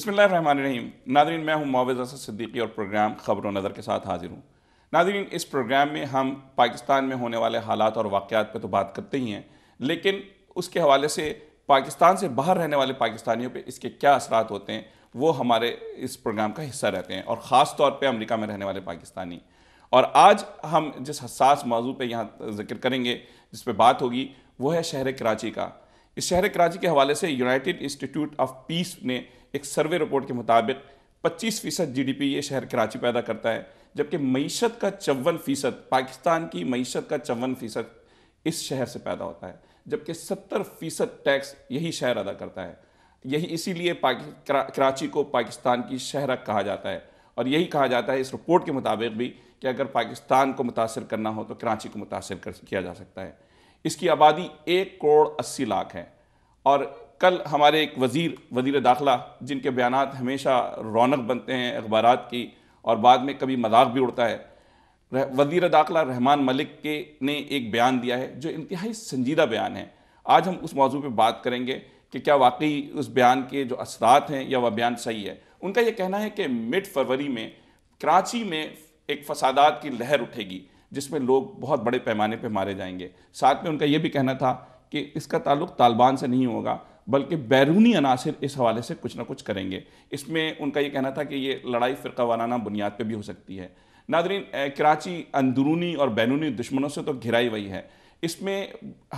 بسم اللہ الرحمن الرحیم۔ ناظرین، میں ہوں معوذ اسد صدیقی اور پروگرام خبر و نظر کے ساتھ حاضر ہوں۔ ناظرین، اس پروگرام میں ہم پاکستان میں ہونے والے حالات اور واقعات پہ تو بات کرتے ہی ہیں، لیکن اس کے حوالے سے پاکستان سے باہر رہنے والے پاکستانیوں پہ اس کے کیا اثرات ہوتے ہیں وہ ہمارے اس پروگرام کا حصہ رہتے ہیں، اور خاص طور پہ امریکہ میں رہنے والے پاکستانی۔ اور آج ہم جس حساس موضوع پہ یہاں ذکر کریں گے، جس پہ بات ہوگی، وہ ہے شہر کراچی کا۔ اس شہر کراچی کے حوالے سے یونائٹڈ انسٹیٹیوٹ آف پیس نے ایک سروے رپورٹ کے مطابق 25% جی ڈی پی یہ شہر کراچی پیدا کرتا ہے، جبکہ معیشت کا 54%، پاکستان کی معیشت کا 54% اس شہر سے پیدا ہوتا ہے، جبکہ 70% ٹیکس یہی شہر ادا کرتا ہے۔ یہی اسی لیے کراچی کو پاکستان کی شہرک کہا جاتا ہے، اور یہی کہا جاتا ہے اس رپورٹ کے مطابق بھی کہ اگر پاکستان کو متاثر کرنا ہو تو کراچی کو متاثر کیا جا سکتا ہے۔ اس کی آبادی 1,80,00,000 ہے، اور کل ہمارے ایک وزیر داخلہ، جن کے بیانات ہمیشہ رونق بنتے ہیں اخبارات کی اور بعد میں کبھی مذاق بھی اڑتا ہے، وزیر داخلہ رحمان ملک نے ایک بیان دیا ہے جو انتہائی سنجیدہ بیان ہے۔ آج ہم اس موضوع پہ بات کریں گے کہ کیا واقعی اس بیان کے جو اثرات ہیں یا وہ بیان صحیح ہے۔ ان کا یہ کہنا ہے کہ مڈ فروری میں کراچی میں ایک فسادات کی لہر اٹھے گی جس میں لوگ بہت بڑے پیمانے پہ مارے جائیں گے۔ ساتھ میں ان کا یہ بھی کہنا تھا کہ اس کا تعلق طالبان سے نہیں ہوگا، بلکہ بیرونی عناصر اس حوالے سے کچھ نہ کچھ کریں گے۔ اس میں ان کا یہ کہنا تھا کہ یہ لڑائی فرقہ وارانہ بنیاد پہ بھی ہو سکتی ہے۔ ناظرین، کراچی اندرونی اور بیرونی دشمنوں سے تو گھرائی ہوئی ہے۔ اس میں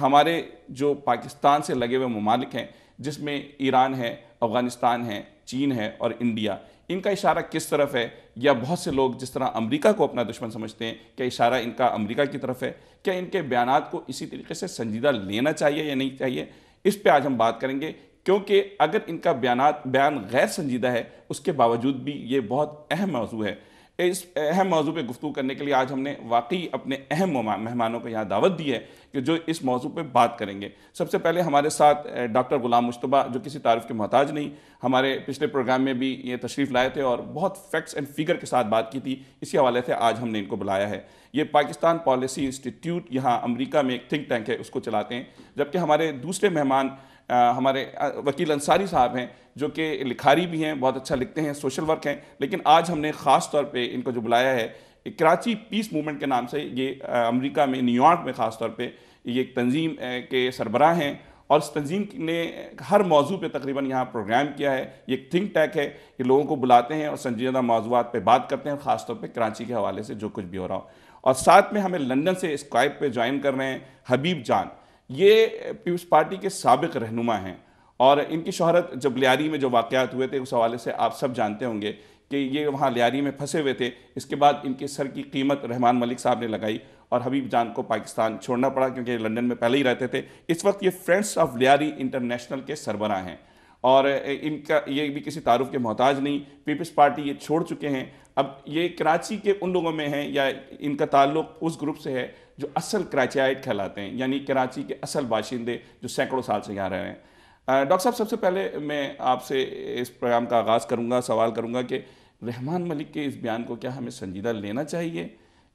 ہمارے جو پاکستان سے لگے ہوئے ممالک ہیں، جس میں ایران ہے، افغانستان ہے، چین ہے اور انڈیا، ان کا اشارہ کس طرف ہے؟ یا بہت سے لوگ جس طرح امریکہ کو اپنا دشمن سمجھتے ہیں، کیا اشارہ ان کا امریکہ کی طرف ہے؟ کیا ان کے بیانات کو اسی طریقے سے سنجیدہ لینا چاہیے یا نہیں چاہیے؟ اس پہ آج ہم بات کریں گے، کیونکہ اگر ان کا بیان غیر سنجیدہ ہے، اس کے باوجود بھی یہ بہت اہم موضوع ہے۔ اس اہم موضوع پہ گفتگو کرنے کے لیے آج ہم نے واقعی اپنے اہم مہمانوں کو یہاں دعوت دی ہے کہ جو اس موضوع پہ بات کریں گے۔ سب سے پہلے ہمارے ساتھ ڈاکٹر غلام مجتبیٰ، جو کسی تعارف کے محتاج نہیں، ہمارے پچھلے پروگرام میں بھی یہ تشریف لائے تھے اور بہت فیکٹس اینڈ فگر کے ساتھ بات کی تھی، اسی حوالے سے آج ہم نے ان کو بلایا ہے۔ یہ پاکستان پالیسی انسٹیٹیوٹ یہاں امریکہ میں ایک تھنک ٹینک ہے، اس کو چلاتے ہیں۔ جبکہ ہمارے دوسرے مہمان ہمارے وکیل انصاری صاحب ہیں، جو کہ لکھاری بھی ہیں، بہت اچھا لکھتے ہیں، سوشل ورک ہیں، لیکن آج ہم نے خاص طور پہ ان کو جو بلایا ہے، کراچی پیس موومنٹ کے نام سے، یہ امریکہ میں نیو یارک میں خاص طور پہ یہ ایک تنظیم کے سربراہ ہیں، اور اس تنظیم نے ہر موضوع پہ تقریباً یہاں پروگرام کیا ہے۔ یہ ایک تھنک ٹینک ہے، یہ لوگوں کو بلاتے ہیں اور سنجیدہ موضوعات پہ بات کرتے ہیں، خاص طور پہ کراچی کے حوالے سے جو کچھ بھی ہو رہا ہو۔ اور ساتھ میں ہمیں لندن سے اسکائپ پہ جوائن کر رہے ہیں حبیب جان۔ یہ پیپلز پارٹی کے سابق رہنما ہیں، اور ان کی شہرت جب لیاری میں جو واقعات ہوئے تھے اس حوالے سے آپ سب جانتے ہوں گے کہ یہ وہاں لیاری میں پھنسے ہوئے تھے۔ اس کے بعد ان کے سر کی قیمت رحمان ملک صاحب نے لگائی اور حبیب جان کو پاکستان چھوڑنا پڑا، کیونکہ یہ لندن میں پہلے ہی رہتے تھے۔ اس وقت یہ فرینڈس آف لیاری انٹرنیشنل کے سربراہ ہیں، اور ان کا یہ بھی کسی تعارف کے محتاج نہیں۔ پیپلز پارٹی یہ چھوڑ چکے ہیں۔ اب یہ کراچی کے ان لوگوں میں ہیں، یا ان کا تعلق اس گروپ سے ہے جو اصل کراچیائٹ کہلاتے ہیں، یعنی کراچی کے اصل باشندے جو سینکڑوں سال سے یہاں رہ رہے ہیں۔ ڈاکٹر صاحب، سب سے پہلے میں آپ سے اس پروگرام کا آغاز کروں گا، سوال کروں گا کہ رحمان ملک کے اس بیان کو کیا ہمیں سنجیدہ لینا چاہیے،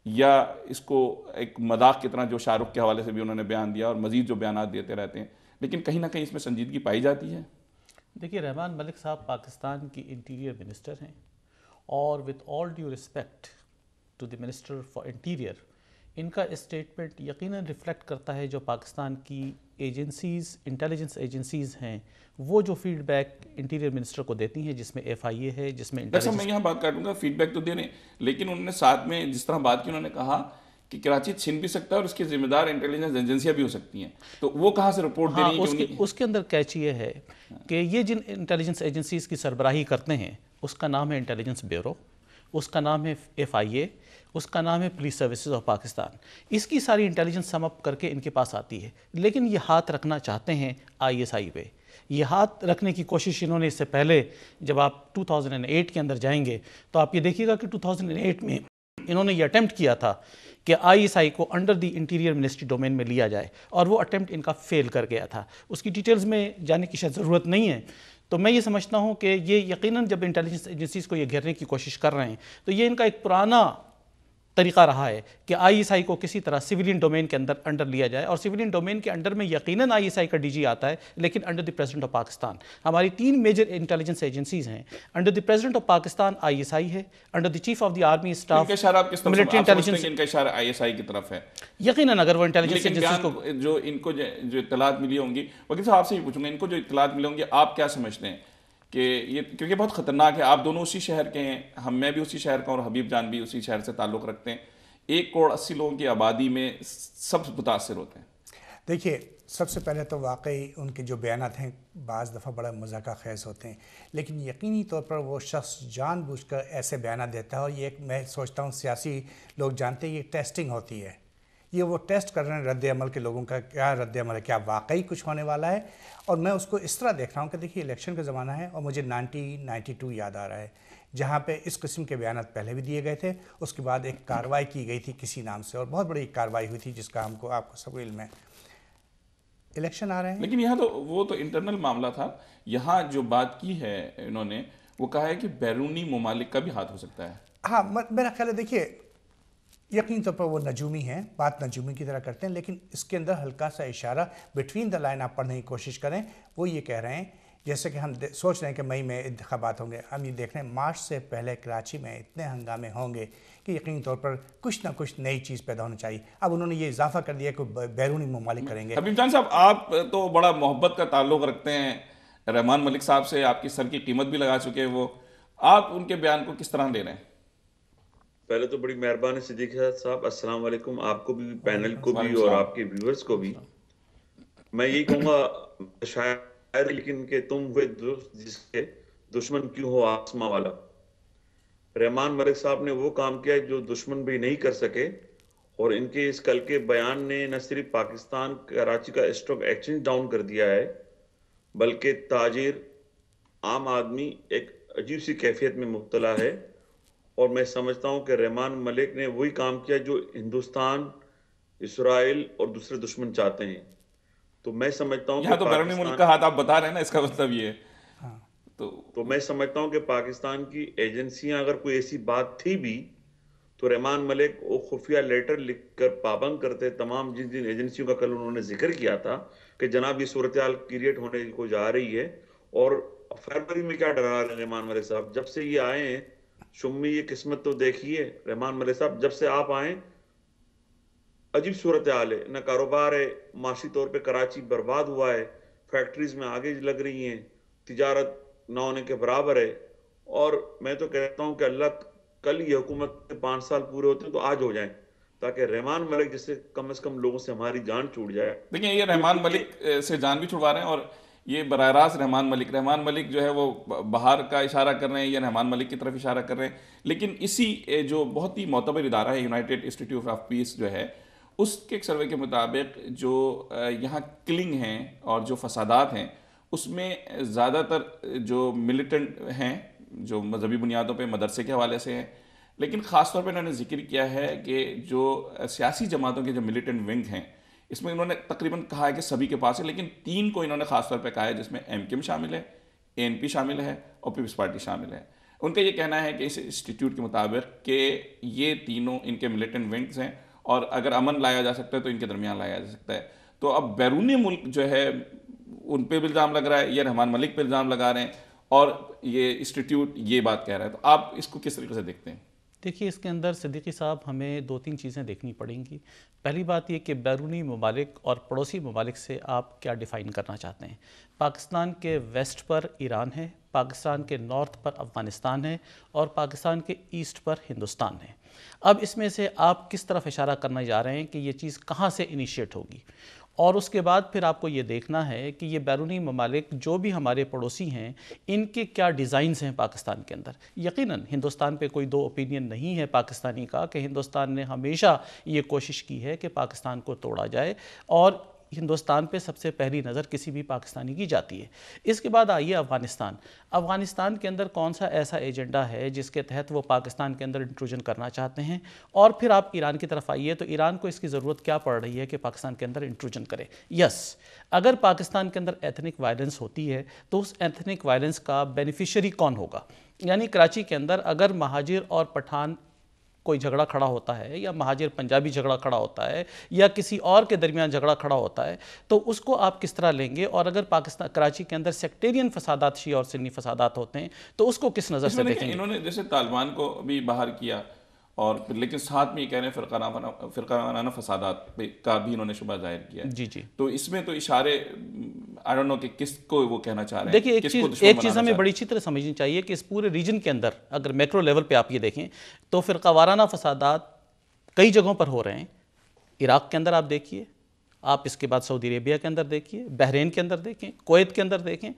یا اس کو ایک مذاق کی طرح، جو شاہ رخ کے حوالے سے بھی انہوں نے بیان دیا اور مزید جو بیانات دیتے رہتے ہیں، لیکن کہیں نہ کہیں اس میں سنجیدگی پائی جاتی ہے؟ دیکھیے، رحمان ملک صاحب پاکستان کی انٹیریئر منسٹر ہیں، اور with all due respect to the minister for interior, ان کا اسٹیٹمنٹ یقیناً ریفلیکٹ کرتا ہے جو پاکستان کی ایجنسیز، انٹیلیجنس ایجنسیز ہیں، وہ جو فیڈ بیک انٹیریئر منسٹر کو دیتی ہیں، جس میں ایف آئی اے ہے، جس میں ویسے میں یہاں بات کاٹوں گا، فیڈ بیک تو دینے، لیکن انہوں نے ساتھ میں جس طرح بات کی، انہوں نے کہا کہ کراچی چھن بھی سکتا ہے اور اس کی ذمہ دار انٹیلیجنس ایجنسیاں بھی ہو سکتی ہیں، تو وہ کہاں سے رپورٹ دے رہی ہیں؟ اس کے اندر کیچ یہ ہے کہ یہ جن انٹیلیجنس ایجنسیز کی سربراہی کرتے ہیں، اس کا نام ہے انٹیلیجنس بیورو، اس کا نام ہے ایف آئی اے، اس کا نام ہے پولیس سروسز آف پاکستان۔ اس کی ساری انٹیلیجنس سم اپ کر کے ان کے پاس آتی ہے، لیکن یہ ہاتھ رکھنا چاہتے ہیں آئی ایس آئی پہ۔ یہ ہاتھ رکھنے کی کوشش انہوں نے اس سے پہلے، جب آپ 2008 کے اندر جائیں گے تو آپ یہ دیکھیے گا کہ 2008 میں انہوں نے یہ اٹیمپٹ کیا تھا کہ آئی ایس آئی کو under the interior ministry domain میں لیا جائے، اور وہ اٹیمپٹ ان کا فیل کر گیا تھا۔ اس کی ڈیٹیلز میں جانے کی شاید ضرورت نہیں ہے، تو میں یہ سمجھتا ہوں کہ یہ یقیناً جب انٹیلیجنس ایجنسیز کو یہ گھیرنے کی کوشش کر رہے ہیں تو یہ ان کا ایک پرانا طریقہ رہا ہے کہ آئی ایس آئی کو کسی طرح سویلین ڈومین کے انڈر لیا جائے، اور سویلین ڈومین کے انڈر میں یقیناً آئی ایس آئی کا ڈی جی آتا ہے، لیکن under the president of Pakistan ہماری 3 میجر انٹیلیجنس ایجنسیز ہیں. Under the president of Pakistan I S I ہے، under the chief of the army staff military intelligence. ان کا اشارہ آئی ایس آئی کی طرف ہے یقیناً اگر وہ انٹیلیجنس ایجنسیز کو ان کو جو اطلاعات ملی ہوں گی، وکیل صاحب آپ سے ہی پوچھوں گا، ان کو جو اطلاعات ملی ہوں گی آپ کیا سمجھتے ہیں کہ یہ، کیونکہ بہت خطرناک ہے، آپ دونوں اسی شہر کے ہیں، میں بھی اسی شہر کا اور حبیب جان بھی اسی شہر سے تعلق رکھتے ہیں، 1 کروڑ 80 لوگوں کی آبادی میں سب متاثر ہوتے ہیں. دیکھیے، سب سے پہلے تو واقعی ان کے جو بیانات ہیں بعض دفعہ بڑا مضحکہ خیز ہوتے ہیں، لیکن یقینی طور پر وہ شخص جان بوجھ کر ایسے بیانات دیتا ہے، اور یہ ایک، میں سوچتا ہوں سیاسی لوگ جانتے ہیں، یہ ٹیسٹنگ ہوتی ہے. یہ وہ ٹیسٹ کر رہے ہیں رد عمل کے لوگوں کا، کیا رد عمل ہے، کیا واقعی کچھ ہونے والا ہے. اور میں اس کو اس طرح دیکھ رہا ہوں کہ دیکھیے الیکشن کا زمانہ ہے، اور مجھے 1992 یاد آ رہا ہے، جہاں پہ اس قسم کے بیانات پہلے بھی دیے گئے تھے. اس کے بعد ایک کارروائی کی گئی تھی کسی نام سے، اور بہت بڑی کارروائی ہوئی تھی جس کا ہم کو، آپ کو سب علم ہے. الیکشن آ رہے ہیں، لیکن یہاں تو وہ تو انٹرنل معاملہ تھا. یہاں جو بات کی ہے انہوں نے، وہ کہا ہے کہ بیرونی ممالک کا بھی ہاتھ ہو سکتا ہے. ہاں میرا خیال ہے، دیکھیے یقینی طور پر وہ نجومی ہیں، بات نجومی کی طرح کرتے ہیں، لیکن اس کے اندر ہلکا سا اشارہ بٹوین دا لائن آپ پڑھنے کی کوشش کریں. وہ یہ کہہ رہے ہیں جیسے کہ ہم سوچ رہے ہیں کہ مئی میں انتخابات ہوں گے، ہم یہ دیکھ رہے ہیں مارچ سے پہلے کراچی میں اتنے ہنگامے ہوں گے کہ یقینی طور پر کچھ نہ کچھ نئی چیز پیدا ہونا چاہیے. اب انہوں نے یہ اضافہ کر دیا کہ بیرونی ممالک کریں گے. حبیب جان صاحب، آپ تو بڑا محبت کا تعلق رکھتے ہیں رحمان ملک صاحب سے، آپ کی سر کی قیمت بھی لگا چکے ہیں وہ، آپ ان کے بیان کو کس طرح لے رہے ہیں؟ پہلے تو بڑی مہربانی صدیق صاحب، السلام علیکم، آپ کو بھی، پینل کو بھی، اور آپ کے ویورز کو بھی. میں یہی کہوں گا شاید، لیکن کہ تم ہوئے جس کے دشمن کیوں ہو آسماں والا. رحمان ملک صاحب نے وہ کام کیا جو دشمن بھی نہیں کر سکے، اور ان کے اس کل کے بیان نے نہ صرف پاکستان کراچی کا اسٹاک ایکسچینج ڈاؤن کر دیا ہے، بلکہ تاجر عام آدمی ایک عجیب سی کیفیت میں مبتلا ہے. اور میں سمجھتا ہوں کہ رحمان ملک نے وہی کام کیا جو ہندوستان، اسرائیل اور دوسرے دشمن چاہتے ہیں. تو میں سمجھتا ہوں یہاں تو بیرونی ملک کا ہاتھ آپ بتا رہے ہیں نا، اس کا مطلب یہ ہے. تو میں سمجھتا ہوں کہ پاکستان کی ایجنسیاں اگر کوئی ایسی بات تھی بھی تو رحمان ملک وہ خفیہ لیٹر لکھ کر پابند کرتے تمام جن ایجنسیوں کا کل انہوں نے ذکر کیا تھا کہ جناب یہ صورتحال کریٹ ہونے کو جا رہی ہے. اور فروری میں کیا ڈرا رہے ہیں رحمان ملک صاحب؟ جب سے یہ آئے ہیں شمی، یہ قسمت تو دیکھیے رحمان ملک صاحب، جب سے آپ آئیں عجیب صورتحال ہے، نہ کاروبار ہے، معاشی طور پہ کراچی برباد ہوا ہے، فیکٹریز میں آگے لگ رہی ہیں، تجارت نہ ہونے کے برابر ہے. اور میں تو کہتا ہوں کہ اللہ کل یہ حکومت کے 5 سال پورے ہوتے ہیں تو آج ہو جائیں، تاکہ رحمان ملک جس سے کم از کم لوگوں سے ہماری جان چھوٹ جائے. دیکھیں، یہ رحمان ملک سے جان بھی چھڑوا رہے ہیں، اور یہ براہ راست رحمان ملک جو ہے وہ بہار کا اشارہ کر رہے ہیں، یا رحمان ملک کی طرف اشارہ کر رہے ہیں. لیکن اسی جو بہت ہی معتبر ادارہ ہے یونائٹڈ انسٹیٹیوٹ آف پیس جو ہے، اس کے ایک سروے کے مطابق جو یہاں کلنگ ہیں اور جو فسادات ہیں، اس میں زیادہ تر جو ملیٹنٹ ہیں، جو مذہبی بنیادوں پہ مدرسے کے حوالے سے ہیں. لیکن خاص طور پہ انہوں نے ذکر کیا ہے کہ جو سیاسی جماعتوں کے جو ملیٹنٹ ونگ ہیں، اس میں انہوں نے تقریباً کہا ہے کہ سبھی کے پاس ہے، لیکن 3 کو انہوں نے خاص طور پہ کہا ہے، جس میں MKM شامل ہے، ANP شامل ہے، اور پیپلز پارٹی شامل ہے. ان کا یہ کہنا ہے کہ اس انسٹیٹیوٹ کے مطابق کہ یہ تینوں ان کے ملیٹنٹ ونگز ہیں، اور اگر امن لایا جا سکتا ہے تو ان کے درمیان لایا جا سکتا ہے. تو اب بیرونی ملک جو ہے ان پہ بھی الزام لگ رہا ہے، یہ رحمان ملک پہ الزام لگا رہے ہیں، اور یہ انسٹیٹیوٹ یہ بات کہہ رہا ہے. تو آپ اس کو کس طریقے سے دیکھتے ہیں؟ دیکھیے، اس کے اندر صدیقی صاحب ہمیں 2-3 چیزیں دیکھنی پڑیں گی. پہلی بات یہ کہ بیرونی ممالک اور پڑوسی ممالک سے آپ کیا ڈیفائن کرنا چاہتے ہیں. پاکستان کے ویسٹ پر ایران ہے، پاکستان کے نارتھ پر افغانستان ہے، اور پاکستان کے ایسٹ پر ہندوستان ہے. اب اس میں سے آپ کس طرف اشارہ کرنا جا رہے ہیں کہ یہ چیز کہاں سے انیشیٹ ہوگی، اور اس کے بعد پھر آپ کو یہ دیکھنا ہے کہ یہ بیرونی ممالک جو بھی ہمارے پڑوسی ہیں، ان کے کیا ڈیزائنز ہیں پاکستان کے اندر. یقیناً ہندوستان پہ کوئی 2 اوپینین نہیں ہے پاکستانی کا کہ ہندوستان نے ہمیشہ یہ کوشش کی ہے کہ پاکستان کو توڑا جائے، اور ہندوستان پہ سب سے پہلی نظر کسی بھی پاکستانی کی جاتی ہے. اس کے بعد آئیے افغانستان کے اندر کون سا ایسا ایجنڈا ہے جس کے تحت وہ پاکستان کے اندر انٹروژن کرنا چاہتے ہیں. اور پھر آپ ایران کی طرف آئیے تو ایران کو اس کی ضرورت کیا پڑ رہی ہے کہ پاکستان کے اندر انٹروژن کرے. اگر پاکستان کے اندر ایتھنک وائلنس ہوتی ہے تو اس ایتھنک وائلنس کا بینیفیشری کون ہوگا؟ یعنی کراچی کے اندر اگر مہاجر اور پٹھان کوئی جھگڑا کھڑا ہوتا ہے یا مہاجر پنجابی جھگڑا کھڑا ہوتا ہے یا کسی اور کے درمیان جھگڑا کھڑا ہوتا ہے تو اس کو آپ کس طرح لیں گے؟ اور اگر پاکستان کراچی کے اندر سیکٹیرین فسادات شیعہ اور سنی فسادات ہوتے ہیں تو اس کو کس نظر سے دیکھیں گے؟ انہوں نے جیسے طالبان کو بھی باہر کیا اور لیکن ساتھ میں یہ کہہ رہے ہیں فرقہ وارانہ فسادات کا بھی انہوں نے شبہ ظاہر کیا ہے. جی جی. تو اس میں تو اشارے آئی ڈونٹ نو کہ کس کو وہ کہنا چاہ رہے ہیں. دیکھیے ایک چیز ہمیں بڑی اچھی طرح سمجھنی چاہیے کہ اس پورے ریجن کے اندر اگر میکرو لیول پہ آپ یہ دیکھیں تو فرقہ وارانہ فسادات کئی جگہوں پر ہو رہے ہیں. عراق کے اندر آپ دیکھیے، آپ اس کے بعد سعودی عربیہ کے اندر دیکھیے، بحرین کے اندر دیکھیں، کویت کے اندر دیکھیں،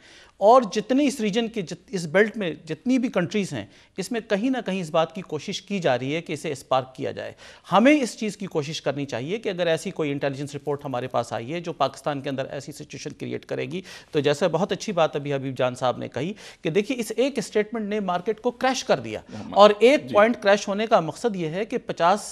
اور جتنے اس ریجن کے اس بیلٹ میں جتنی بھی کنٹریز ہیں اس میں کہیں نہ کہیں اس بات کی کوشش کی جا رہی ہے کہ اسے اسپارک کیا جائے. ہمیں اس چیز کی کوشش کرنی چاہیے کہ اگر ایسی کوئی انٹیلیجنس رپورٹ ہمارے پاس آئی ہے جو پاکستان کے اندر ایسی سچویشن کریٹ کرے گی، تو جیسے بہت اچھی بات ابھی حبیب جان صاحب نے کہی کہ دیکھیے اس ایک اسٹیٹمنٹ نے مارکیٹ کو کریش کر دیا، اور ایک پوائنٹ کریش ہونے کا مقصد یہ ہے کہ 50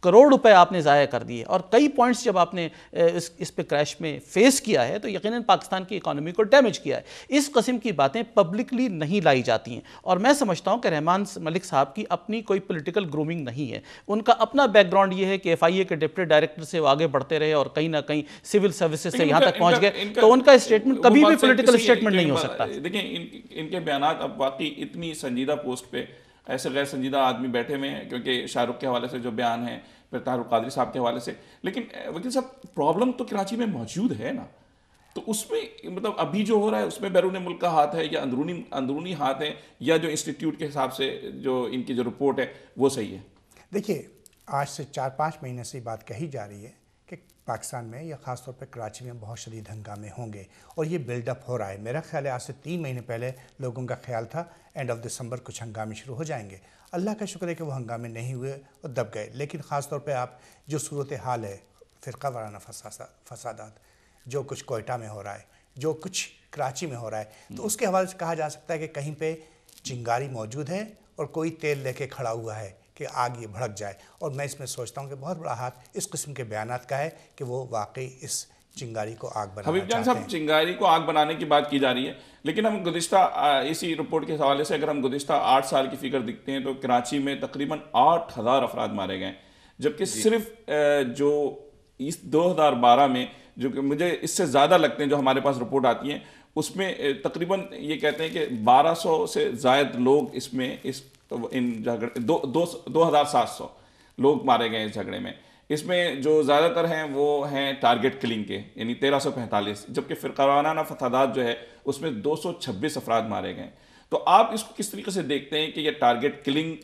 کروڑ روپے آپ نے ضائع کر دیے، اور کئی پوائنٹس جب آپ نے اس پہ کریش میں فیس کیا ہے تو یقیناً پاکستان کی اکانومی کو ڈیمیج کیا ہے. اس قسم کی باتیں پبلکلی نہیں لائی جاتی ہیں، اور میں سمجھتا ہوں کہ رحمان ملک صاحب کی اپنی کوئی پولیٹیکل گرومنگ نہیں ہے. ان کا اپنا بیک گراؤنڈ یہ ہے کہ ایف آئی اے کے ڈپٹی ڈائریکٹر سے وہ آگے بڑھتے رہے اور کہیں نہ کہیں سول سروسز سے یہاں تک پہنچ گئے، تو ان کا اسٹیٹمنٹ کبھی بھی پولیٹیکل اسٹیٹمنٹ نہیں ہو سکتا. دیکھیں ان کے بیانات اب واقعی اتنی سنجیدہ پوسٹ پہ ایسے غیر سنجیدہ آدمی بیٹھے ہوئے ہیں، کیونکہ شاہ رخ کے حوالے سے جو بیان ہیں، پھر طاہر القادری صاحب کے حوالے سے، لیکن وکیل صاحب پرابلم تو کراچی میں موجود ہے نا. تو اس میں مطلب ابھی جو ہو رہا ہے اس میں بیرون ملک کا ہاتھ ہے یا اندرونی ہاتھ ہے، یا جو انسٹیٹیوٹ کے حساب سے جو ان کی جو رپورٹ ہے وہ صحیح ہے؟ دیکھیے آج سے 4-5 مہینے سے یہ بات کہی جا رہی ہے کہ پاکستان میں یا خاص طور پہ کراچی میں بہت شدید ہنگامے ہوں گے، اور یہ بلڈ اپ ہو رہا ہے. میرا خیال ہے آج سے 3 مہینے پہلے لوگوں کا خیال تھا اینڈ آف دسمبر کچھ ہنگامے شروع ہو جائیں گے. اللہ کا شکر ہے کہ وہ ہنگامے نہیں ہوئے اور دب گئے. لیکن خاص طور پہ آپ جو صورتحال ہے فرقہ وارانہ فسادات، جو کچھ کوئٹہ میں ہو رہا ہے، جو کچھ کراچی میں ہو رہا ہے، تو اس کے حوالے سے کہا جا سکتا ہے کہ کہیں پہ چنگاری موجود ہے اور کوئی تیل لے کے کھڑا ہوا ہے کہ آگ یہ بھڑک جائے. اور میں اس میں سوچتا ہوں کہ بہت بڑا ہاتھ اس قسم کے بیانات کا ہے کہ وہ واقعی اس چنگاری کو آگ بنانا حبیب جان چاہتے ہیں. صاحب، چنگاری کو آگ بنانے کی بات کی جا رہی ہے، لیکن ہم گزشتہ اسی رپورٹ کے حوالے سے اگر ہم گزشتہ 8 سال کی فگر دیکھتے ہیں تو کراچی میں تقریباً 8000 افراد مارے گئے، جبکہ صرف جو اس 2012 میں، جو کہ مجھے اس سے زیادہ لگتے ہیں جو ہمارے پاس رپورٹ آتی ہیں، اس میں تقریباً یہ کہتے ہیں کہ 1200 سے زائد لوگ اس میں ان جھگڑے 2700 لوگ مارے گئے اس جھگڑے میں. اس میں جو زیادہ تر ہیں وہ ہیں ٹارگٹ کلنگ کے، یعنی 1345، جبکہ فرقہ وارانہ فسادات جو ہے اس میں 226 افراد مارے گئے. تو آپ اس کو کس طریقے سے دیکھتے ہیں کہ یہ ٹارگٹ کلنگ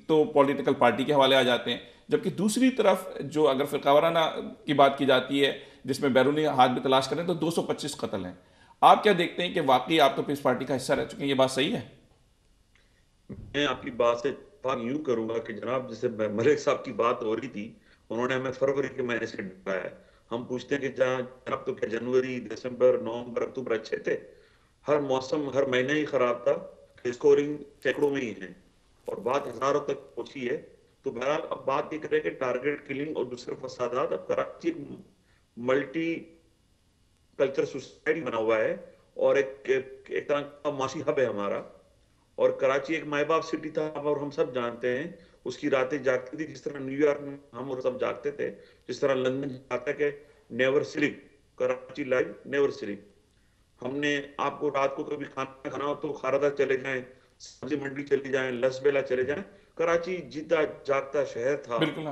تو پولیٹیکل پارٹی کے حوالے آ جاتے ہیں، جبکہ دوسری طرف جو اگر فرقہ وارانہ کی بات کی جاتی ہے جس میں بیرونی ہاتھ بھی تلاش کریں تو 225 قتل ہیں. آپ کیا دیکھتے ہیں کہ واقعی آپ تو پیپلز پارٹی کا حصہ رہ چکے ہیں، یہ بات صحیح ہے؟ میں آپ کی بات سے یوں کروں گا کہ جناب جیسے ملک صاحب کی بات ہو رہی تھی، انہوں نے ہمیں فروری کے مہینے سے ڈرایا ہے. ہم پوچھتے ہیں کہ جناب تو کیا جنوری، دسمبر، نومبر، اکتوبر اچھے تھے؟ ہر موسم ہر مہینہ ہی خراب تھا، اسکورنگ سینکڑوں میں ہی ہیں اور بات ہزاروں تک پہنچی ہے. تو بہرحال اب بات یہ کریں کہ ٹارگٹ کلنگ اور دوسرے فسادات، اب کراچی ایک ملٹی کلچر سوسائٹی بنا ہوا ہے اور ایک طرح کا معاشی ہب ہے ہمارا. اور کراچی ایک مائی باپ سٹی تھا اور ہم سب جانتے ہیں اس کی راتیں جاگتی تھی جس طرح نیو یارک میں ہم اور سب جاگتے تھے، جس طرح لندن جاگتا ہے کہ never slip, Karachi life never slip. ہم نے آپ کو رات کو کبھی کھانا کھانا ہو تو خاردہ چلے جائیں، سبزی منڈی چلی جائیں، لس بیلا چلے جائیں. کراچی جیتا جاگتا شہر تھا. بالکل.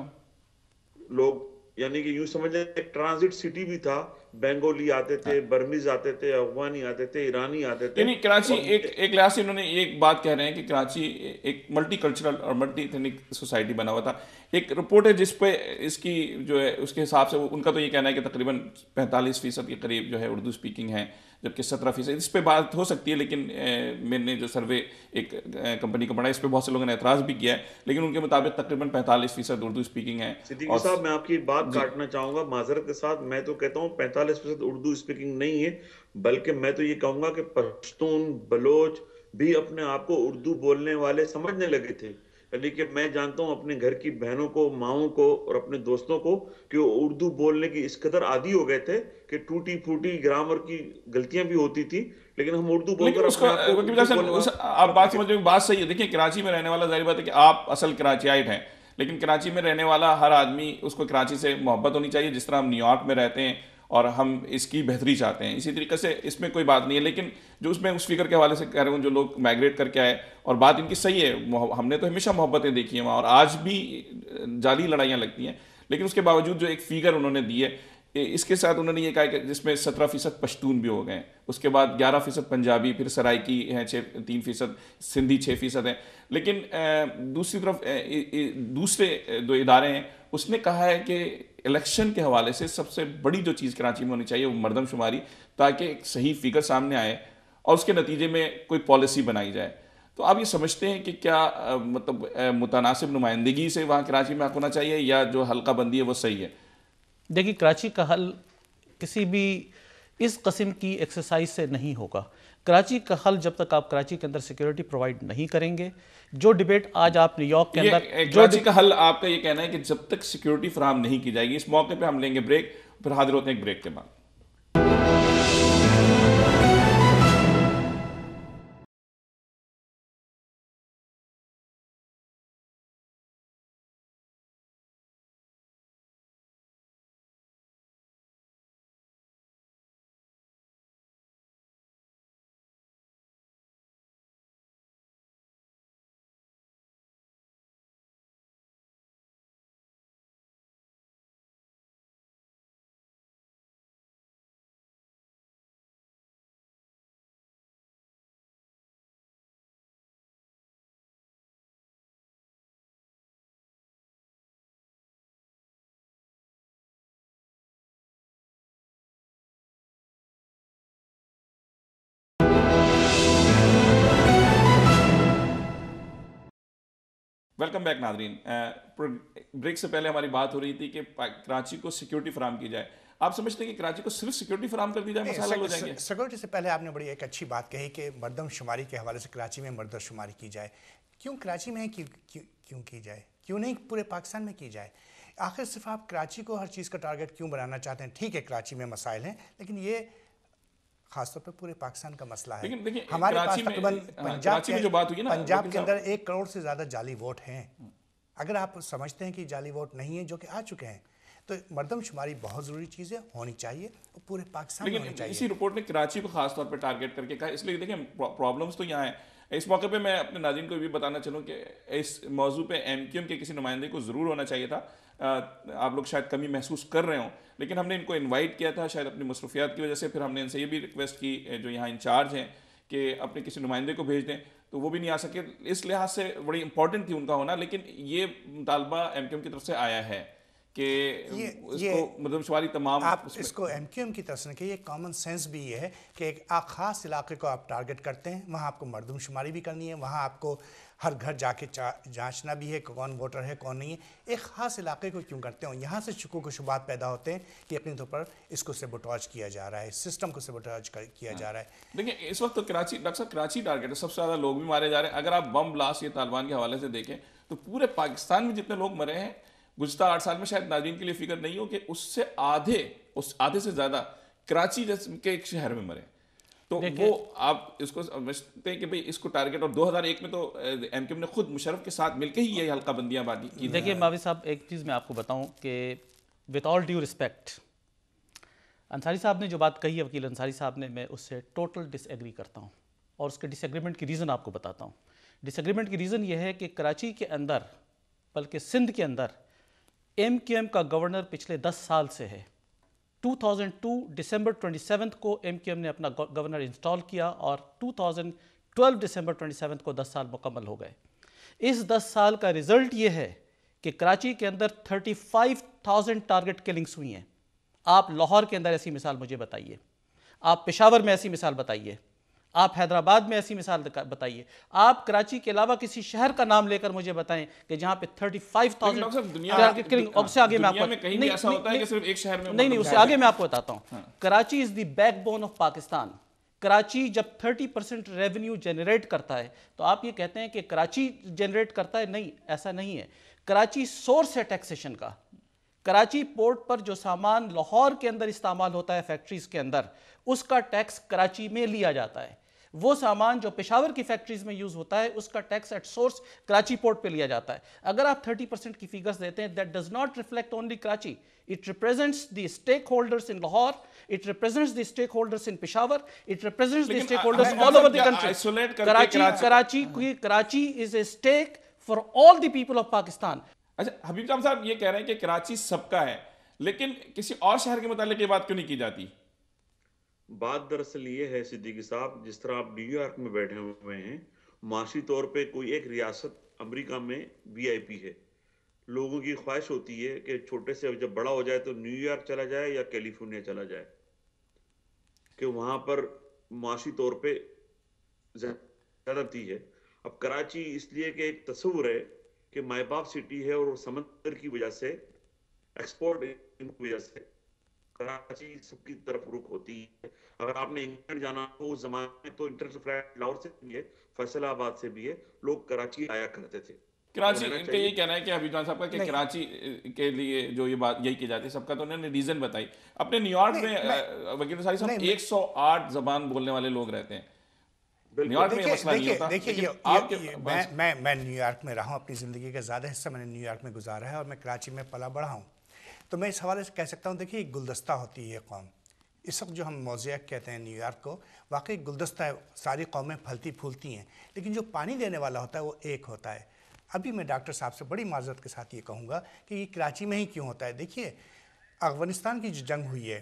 لوگ یعنی کہ یوں سمجھ لیں ایک ٹرانزٹ سٹی بھی تھا. بنگالی آتے تھے، برمیز آتے تھے، افغانی آتے تھے، ایرانی آتے تھے. یعنی کراچی ایک لحاظ سے انہوں نے ایک بات کہہ رہے ہیں کہ کراچی ایک ملٹی کلچرل اور ملٹی ایتھنک سوسائٹی بنا ہوا تھا. ایک رپورٹ ہے جس پہ اس کی جو ہے اس کے حساب سے ان کا تو یہ کہنا ہے کہ تقریباً 45% کے قریب جو ہے اردو اسپیکنگ ہے، جبکہ 17%. اس پہ بات ہو سکتی ہے، لیکن میں نے جو سروے ایک کمپنی کا بڑھا اس پہ بہت سے لوگوں نے اعتراض بھی کیا ہے، لیکن ان کے مطابق تقریباً 45% اردو اسپیکنگ ہے. صدیقی صاحب میں آپ کی بات کاٹنا چاہوں گا معذرت کے ساتھ. میں تو کہتا ہوں 45% اردو اسپیکنگ نہیں ہے، بلکہ میں تو یہ کہوں گا کہ پشتون، بلوچ بھی اپنے آپ کو اردو بولنے والے سمجھنے لگے تھے. لیکن میں جانتا ہوں اپنے گھر کی بہنوں کو، ماؤں کو اور اپنے دوستوں کو کہ وہ اردو بولنے کی اس قدر عادی ہو گئے تھے کہ ٹوٹی پھوٹی گرامر کی غلطیاں بھی ہوتی تھی، لیکن ہم اردو بول لیکن کر اس کو اپنے آپ کو آپ بات سمجھیں، بات صحیح ہے. دیکھیں کراچی میں رہنے والا ظاہر بات ہے کہ آپ اصل کراچیائٹ ہیں، لیکن کراچی میں رہنے والا ہر آدمی اس کو کراچی سے محبت ہونی چاہیے، جس طرح ہم نیو یارک میں رہتے ہیں اور ہم اس کی بہتری چاہتے ہیں. اسی طریقے سے اس میں کوئی بات نہیں ہے. لیکن جو اس میں اس فکر کے حوالے سے کہہ رہا ہوں، جو لوگ مائگریٹ کر کے آئے، اور بات ان کی صحیح ہے، ہم نے تو ہمیشہ محبتیں دیکھی ہیں وہاں، اور آج بھی جعلی لڑائیاں لگتی ہیں، لیکن اس کے باوجود جو ایک فگر انہوں نے دی ہے، اس کے ساتھ انہوں نے یہ کہا کہ جس میں 17% پشتون بھی ہو گئے ہیں، اس کے بعد 11% پنجابی، پھر سرائکی ہیں 3%، سندھی 6% ہیں. لیکن دوسری طرف دوسرے دو ادارے ہیں، اس نے کہا ہے کہ الیکشن کے حوالے سے سب سے بڑی جو چیز کراچی میں ہونی چاہیے وہ مردم شماری، تاکہ ایک صحیح فگر سامنے آئے اور اس کے نتیجے میں کوئی پالیسی بنائی جائے. تو آپ یہ سمجھتے ہیں کہ کیا مطلب متناسب نمائندگی سے وہاں کراچی میں حق ہونا چاہیے، یا جو حلقہ بندی ہے وہ صحیح ہے؟ دیکھیے کراچی کا حل کسی بھی اس قسم کی ایکسرسائز سے نہیں ہوگا. کراچی کا حل جب تک آپ کراچی کے اندر سیکیورٹی پرووائڈ نہیں کریں گے. جو ڈیبیٹ آج آپ نیو یارک کے اندر کراچی کا حل آپ کا یہ کہنا ہے کہ جب تک سیکیورٹی فراہم نہیں کی جائے گی. اس موقع پہ ہم لیں گے بریک، پھر حاضر ہوتے ہیں ایک بریک کے بعد. ویلکم بیک ناظرین. بریک سے پہلے ہماری بات ہو رہی تھی کہ کراچی کو سیکیورٹی فراہم کی جائے. آپ سمجھتے ہیں کہ کراچی کو صرف سیکیورٹی فراہم کر دی جائے مسائل حل ہو جائیں گے؟ سیکورٹی سے پہلے آپ نے بڑی ایک اچھی بات کہی کہ مردم شماری کے حوالے سے کراچی میں مردم شماری کی جائے. کیوں کراچی میں کیوں کی جائے؟ کیوں نہیں پورے پاکستان میں کی جائے؟ آخر صرف آپ کراچی کو ہر چیز کا ٹارگٹ کیوں بنانا چاہتے ہیں؟ ٹھیک ہے کراچی میں مسائل ہیں، لیکن یہ خاص طور پہ پورے پاکستان کا مسئلہ ہے. ہمارے پاس تقریباً پنجاب کے اندر 1 کروڑ سے زیادہ جعلی ووٹ ہیں. اگر آپ سمجھتے ہیں کہ جعلی ووٹ نہیں ہیں جو کہ آ چکے ہیں، تو مردم شماری بہت ضروری چیز ہے، ہونی چاہیے اور پورے پاکستان میں ہونی چاہیے. اسی رپورٹ نے کراچی کو خاص طور پہ ٹارگٹ کر کے کہا. اس لیے دیکھیں پرابلمس تو یہاں ہیں. اس موقع پہ میں اپنے ناظرین کو بھی بتانا چاہوں کہ اس موضوع پہ ایم کیو ایم کے کسی نمائندے کو ضرور ہونا چاہیے تھا. آپ لوگ شاید کمی محسوس کر رہے ہوں، لیکن ہم نے ان کو انوائٹ کیا تھا شاید اپنی مصروفیات کی وجہ سے. پھر ہم نے ان سے یہ بھی ریکویسٹ کی جو یہاں انچارج ہیں کہ اپنے کسی نمائندے کو بھیج دیں، تو وہ بھی نہیں آ سکے. اس لحاظ سے بڑی امپورٹنٹ تھی ان کا ہونا. لیکن یہ مطالبہ ایم کیو ایم کی طرف سے آیا ہے کہ اس کو مردم شماری تمام، آپ اس کو ایم کیو ایم کی طرف سے کہ یہ کامن سینس بھی یہ ہے کہ ایک خاص علاقے کو آپ ٹارگٹ کرتے ہیں، وہاں آپ کو مردم شماری بھی کرنی ہے، وہاں آپ کو ہر گھر جا کے جانچنا بھی ہے کہ کون ووٹر ہے کون نہیں ہے. ایک خاص علاقے کو کیوں کرتے ہیں؟ یہاں سے شکوک و شبہات پیدا ہوتے ہیں کہ یقینی طور پر اس کو سیبوٹاج کیا جا رہا ہے، سسٹم کو سیبوٹاج کیا جا رہا ہے. دیکھیں اس وقت تو کراچی، ڈاکٹر صاحب کراچی ٹارگٹ ہے، سب سے زیادہ لوگ بھی مارے جا رہے ہیں. اگر آپ بم بلاسٹ یا طالبان کے حوالے سے دیکھیں تو پورے پاکستان میں جتنے لوگ مرے ہیں گزشتہ 8 سال میں، شاید ناظرین کے لیے فکر نہیں ہو کہ اس سے آدھے سے زیادہ کراچی کے ایک شہر میں مرے. تو وہ آپ اس کو سمجھتے ہیں کہ بھئی اس کو ٹارگٹ، اور 2001 میں تو ایم کیو ایم نے خود مشرف کے ساتھ مل کے ہی یہ حلقہ بندیاں بازی کی. دیکھیے ماوی صاحب، ایک چیز میں آپ کو بتاؤں کہ with all due respect, Ansari صاحب نے جو بات کہی ہے، وکیل انصاری صاحب نے، میں اس سے ٹوٹل ڈس ایگری کرتا ہوں، اور اس کے ڈس ایگریمنٹ کی ریزن آپ کو بتاتا ہوں. ڈس ایگریمنٹ کی ریزن یہ ہے کہ کراچی کے اندر، بلکہ سندھ کے اندر، ایم کیو ایم کا گورنر پچھلے 10 سال سے ہے. 2002 ڈسمبر 27 کو ایم کیو ایم نے اپنا گورنر انسٹال کیا، اور 2012 ڈسمبر 27 کو 10 سال مکمل ہو گئے. اس 10 سال کا رزلٹ یہ ہے کہ کراچی کے اندر 35,000 ٹارگٹ کلنگز ہوئی ہیں. آپ لاہور کے اندر ایسی مثال مجھے بتائیے، آپ پشاور میں ایسی مثال بتائیے، آپ حیدرآباد میں ایسی مثال بتائیے، آپ کراچی کے علاوہ کسی شہر کا نام لے کر مجھے بتائیں کہ جہاں پہ 35,000 ٹارگٹ کلنگ. اب سے آگے میں آپ کو نہیں، اس سے آگے میں آپ کو بتاتا ہوں. Karachi is the backbone of Pakistan. Karachi جب 30% ریونیو جنریٹ کرتا ہے تو آپ یہ کہتے ہیں کہ کراچی جنریٹ کرتا ہے، نہیں، ایسا نہیں ہے. کراچی سورس ہے ٹیکسیشن کا. کراچی پورٹ پر جو سامان لاہور کے اندر استعمال ہوتا ہے فیکٹریز کے اندر، اس کا ٹیکس کراچی میں لیا جاتا ہے. وہ سامان جو پشاور کی فیکٹریز میں یوز ہوتا ہے اس کا tax at source Karachi port پہ لیا جاتا ہے. اگر آپ 30% کی فیگرز دیتے ہیں، that does not reflect only Karachi. It represents the stakeholders in Lahore, it represents the stakeholders in Peshawar, it represents the stakeholders all over the country. Karachi is a stake for all the people of Pakistan. اچھا حبیب جان صاحب یہ کہہ رہے ہیں کہ کراچی سب کا ہے، لیکن کسی اور شہر کے متعلق یہ بات کیوں نہیں کی جاتی؟ بات دراصل یہ ہے صدیقی صاحب، جس طرح آپ نیو یارک میں بیٹھے ہوئے ہیں، معاشی طور پہ کوئی ایک ریاست امریکہ میں وی آئی پی ہے. لوگوں کی خواہش ہوتی ہے کہ چھوٹے سے جب بڑا ہو جائے تو نیو یارک چلا جائے یا کیلیفورنیا چلا جائے، کہ وہاں پر معاشی طور پہ زیادتی ہے. اب کراچی اس لیے کہ ایک تصور ہے کہ مائی باپ سٹی ہے اور سمندر کی وجہ سے، ایکسپورٹ کی وجہ سے کراچی سب کی طرف رخ ہوتی ہے. اگر آپ نے انگلینڈ جانا ہو اس زمانے میں تو انٹرنیشنل فلائٹ لاہور سے بھی ہے، فیصل آباد سے بھی ہے، لوگ کراچی آیا کرتے تھے. کراچی ان کا یہ کہنا ہے کہ حبیب جان صاحب کا کہ کراچی کے لیے جو یہ بات یہی کی جاتی ہے سب کا، تو انہوں نے ریزن بتائی. اپنے نیو یارک میں وکیل انصاری صاحب 108 زبان بولنے والے لوگ رہتے ہیں. نیو یارک میں یہ مسئلہ نہیں ہوتا. دیکھیے میں نیو یارک میں رہا ہوں، اپنی زندگی کا زیادہ حصہ میں نے نیو یارک میں گزارا ہے اور میں کراچی میں پلا بڑھا ہوں. تو میں اس حوالے سے کہہ سکتا ہوں، دیکھیے ایک گلدستہ ہوتی ہے یہ قوم. اس وقت جو ہم موزیک کہتے ہیں نیو یارک کو، واقعی گلدستہ ہے، ساری قومیں پھلتی پھولتی ہیں، لیکن جو پانی دینے والا ہوتا ہے وہ ایک ہوتا ہے. ابھی میں ڈاکٹر صاحب سے بڑی معذرت کے ساتھ یہ کہوں گا کہ یہ کراچی میں ہی کیوں ہوتا ہے. دیکھیے افغانستان کی جو جنگ ہوئی ہے،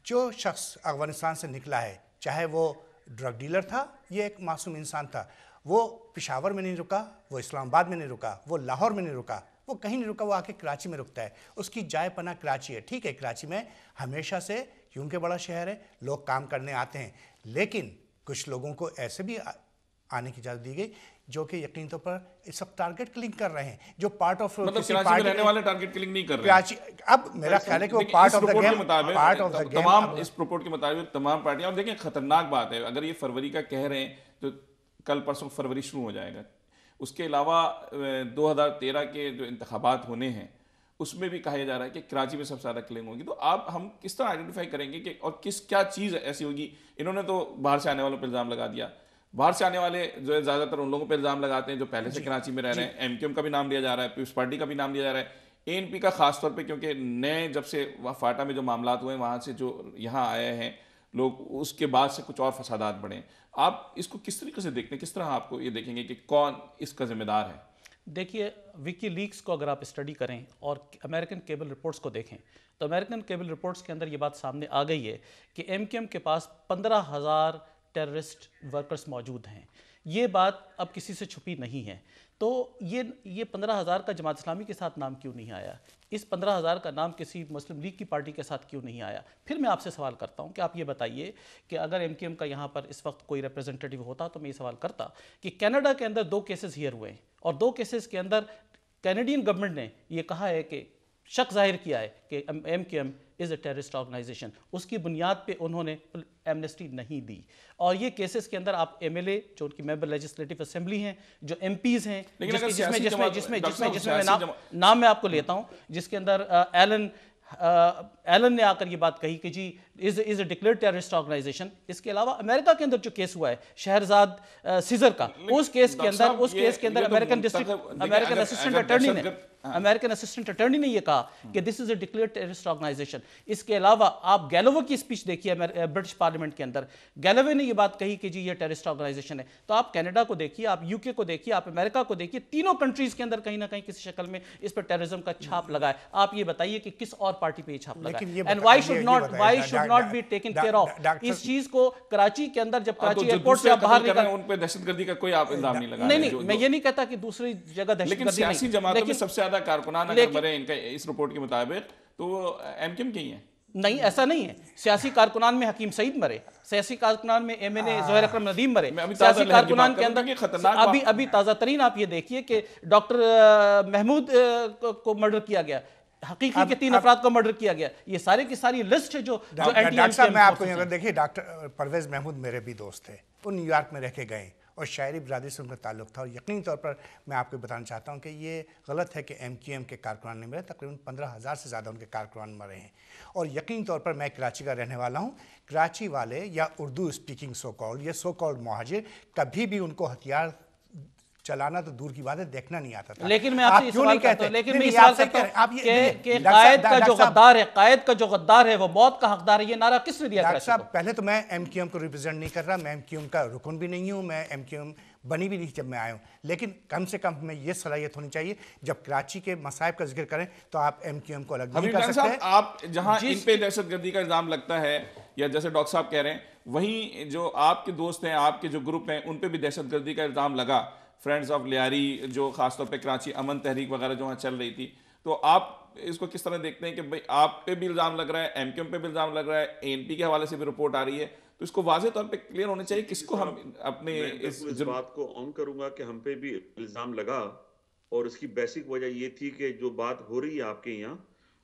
جو شخص افغانستان سے نکلا ہے، چاہے وہ ڈرگ ڈیلر تھا یا ایک معصوم انسان تھا، وہ پشاور میں نہیں رکا، وہ اسلام آباد میں نہیں رکا، وہ لاہور میں نہیں رکا، وہ کہیں نہیں رکا، وہ آ کے کراچی میں رکتا ہے. اس کی جائے پناہ کراچی ہے. ٹھیک ہے، کراچی میں ہمیشہ سے کیونکہ بڑا شہر ہے لوگ کام کرنے آتے ہیں، لیکن کچھ لوگوں کو ایسے بھی آنے کی اجازت دی گئی جو کہ یقین طور پر اس وقت ٹارگٹ کلنگ کر رہے ہیں، جو پارٹ آف مطلب کراچی میں رہنے والے ٹارگٹ کلنگ نہیں کر رہے ہیں. اب میرا خیال ہے کہ وہ part of the game, part of the game. تمام اس رپورٹ کے مطابق تمام پارٹیاں، اور دیکھیں خطرناک بات ہے، اگر یہ فروری کا کہہ رہے ہیں تو کل پرسوں فروری شروع ہو جائے گا. اس کے علاوہ 2013 کے جو انتخابات ہونے ہیں اس میں بھی کہا جا رہا ہے کہ کراچی میں سب سے زیادہ کلنگ ہوگی. تو آپ ہم کس طرح آئیڈینٹیفائی کریں گے کہ اور کیا چیز ایسی ہوگی؟ انہوں نے تو باہر سے آنے والوں پہ الزام لگا دیا. باہر سے آنے والے جو ہے زیادہ تر ان لوگوں پہ الزام لگاتے ہیں جو پہلے سے کراچی میں رہ رہے ہیں. ایم کیو ایم کا بھی نام لیا جا رہا ہے، پیپلز پارٹی کا بھی نام لیا جا رہا ہے، اے این پی کا خاص طور پہ، کیونکہ نئے جب سے فاٹا میں جو معاملات ہوئے وہاں سے جو یہاں آئے ہیں لوگ، اس کے بعد سے کچھ اور فسادات بڑھے. آپ اس کو کس طریقے سے دیکھتے ہیں؟ کس طرح آپ کو یہ دیکھیں گے کہ کون اس کا ذمہ دار ہے؟ دیکھیے وکی لیکس کو اگر آپ اسٹڈی کریں اور امریکن کیبل رپورٹس کو دیکھیں تو امریکن کیبل رپورٹس کے اندر یہ بات سامنے آ گئی ہے کہ ایم کیو ایم کے پاس 15,000 ٹیررسٹ ورکرز موجود ہیں. یہ بات اب کسی سے چھپی نہیں ہے. تو یہ 15,000 کا جماعت اسلامی کے ساتھ نام کیوں نہیں آیا؟ اس 15,000 کا نام کسی مسلم لیگ کی پارٹی کے ساتھ کیوں نہیں آیا؟ پھر میں آپ سے سوال کرتا ہوں کہ آپ یہ بتائیے کہ اگر ایم کیو ایم کا یہاں پر اس وقت کوئی ریپریزنٹیٹیو ہوتا تو میں یہ سوال کرتا کہ کینیڈا کے اندر 2 کیسز ہیئر ہوئے ہیں اور 2 کیسز کے اندر کینیڈین گورنمنٹ نے یہ کہا ہے کہ شک ظاہر کیا ہے کہ M Q M is a terrorist organisation. اس کی بنیاد پہ انہوں نے ایمنسٹی نہیں دی. اور یہ کیسز کے اندر آپ ایم ایل اے جو ان کی ممبر لیجسلیٹو اسمبلی ہیں، جو ایم پیز ہیں، جس میں نام میں آپ کو لیتا ہوں، جس کے اندر ایلن نے آ کر یہ بات کہی کہ جی از اے ڈکلیئرڈ ٹیررسٹ آرگنائزیشن. اس کے علاوہ امریکہ کے اندر جو کیس ہوا ہے شہرزاد سیزر کا، اس کیس کے اندر امریکن اسسٹنٹ اٹرنی نے یہ کہا کہ دس از اے ڈکلیئرڈ ٹیررسٹ آرگنائزیشن. اس کے علاوہ آپ گیلوے کی اسپیچ دیکھیے برٹش پارلیمنٹ کے اندر، گیلوے نے یہ بات کہی کہ جی یہ ٹیررسٹ آرگنائزیشن ہے. تو آپ کینیڈا کو دیکھیے، آپ یو کے کو دیکھیے، آپ امریکہ کو دیکھیے، تینوں کنٹریز کے اندر کہیں نہ کہیں کسی شکل میں اس پر ٹیررزم کا چھاپ لگا ہے. آپ یہ بتائیے کہ کس اور پارٹی پہ یہ چھاپ لگا ہے؟ And why should not be taken care of اس چیز کو؟ کراچی کے اندر جب کراچی ایئرپورٹ سے آپ باہر نکل، ان پہ دہشت گردی کا کوئی آپ الزام نہیں لگا. نہیں، میں یہ نہیں کہتا کہ دوسری جگہ دہشت گردی نہیں، لیکن سیاسی جماعتوں میں سب سے زیادہ کارکنان اگر مرے ان کا اس رپورٹ کے مطابق تو وہ ایم کیو ایم کے ہی ہیں. نہیں، ایسا نہیں ہے. سیاسی کارکنان میں حکیم سعید مرے، سیاسی کارکنان میں ایم این اے ظہیر اکرم ندیم مرے، سیاسی کارکنان کے اندر ابھی تازہ ترین آپ یہ دیکھیے کہ ڈاکٹر محمود کو مرڈر کیا گیا. حقیقی کے 3 افراد کو مرڈر کیا گیا. یہ سارے کی ساری لسٹ ہے جو ڈاکٹر صاحب میں آپ کو یہاں دیکھیے ڈاکٹر پرویز محمود میرے بھی دوست تھے, وہ نیو یارک میں رہ کے گئے اور شاعری برادری سے ان کا تعلق تھا, اور یقینی طور پر میں آپ کو بتانا چاہتا ہوں کہ یہ غلط ہے کہ ایم کیو ایم کے کارکنان نہیں مرے, تقریباً 15,000 سے زیادہ ان کے کارکنان مرے ہیں. اور یقینی طور پر میں کراچی کا رہنے والا ہوں, کراچی والے یا اردو اسپیکنگ سو کالڈ یا سو کالڈ مہاجر کبھی بھی ان کو ہتھیار چلانا تو دور کی بات ہے, دیکھنا نہیں آتا تھا. لیکن میں آپ سے یہ سوال کرتا ہوں, لیکن میں یہ سوال کرتا ہوں کہ قائد کا جو غدار ہے, قائد کا جو غدار ہے وہ موت کا حقدار ہے, یہ نعرہ کس نے دیا؟ ڈاکٹر صاحب پہلے تو میں ایم کیو ایم کو ریپرزینٹ نہیں کر رہا, میں ایم کیو ایم کا رکن بھی نہیں ہوں, میں ایم کیو ایم بنی بھی نہیں جب میں آیا ہوں, لیکن کم سے کم ہمیں یہ صلاحیت ہونی چاہیے جب کراچی کے مصائب کا ذکر کریں تو آپ ایم کیو ایم کو الگ نہیں کر سکتے. آپ جہاں ان پہ دہشت گردی کا الزام لگتا ہے, یا جیسے ڈاکٹر صاحب کہہ رہے ہیں, وہیں جو آپ کے دوست ہیں, آپ کے جو گروپ ہیں, ان پہ بھی دہشت گردی کا الزام لگا. فرینڈز آف لیاری جو خاص طور پہ کراچی امن تحریک وغیرہ جو وہاں چل رہی تھی, تو آپ اس کو کس طرح دیکھتے ہیں کہ بھئی آپ پہ بھی الزام لگ رہا ہے, ایم کیو ایم پہ بھی الزام لگ رہا ہے, اے این پی کے حوالے سے بھی رپورٹ آ رہی ہے, تو اس کو واضح طور پہ کلیئر ہونا چاہیے کس کو ہم اپنے اس بات کو آن کروں گا کہ ہم پہ بھی الزام لگا, اور اس کی بیسک وجہ یہ تھی کہ جو بات ہو رہی ہے آپ کے یہاں,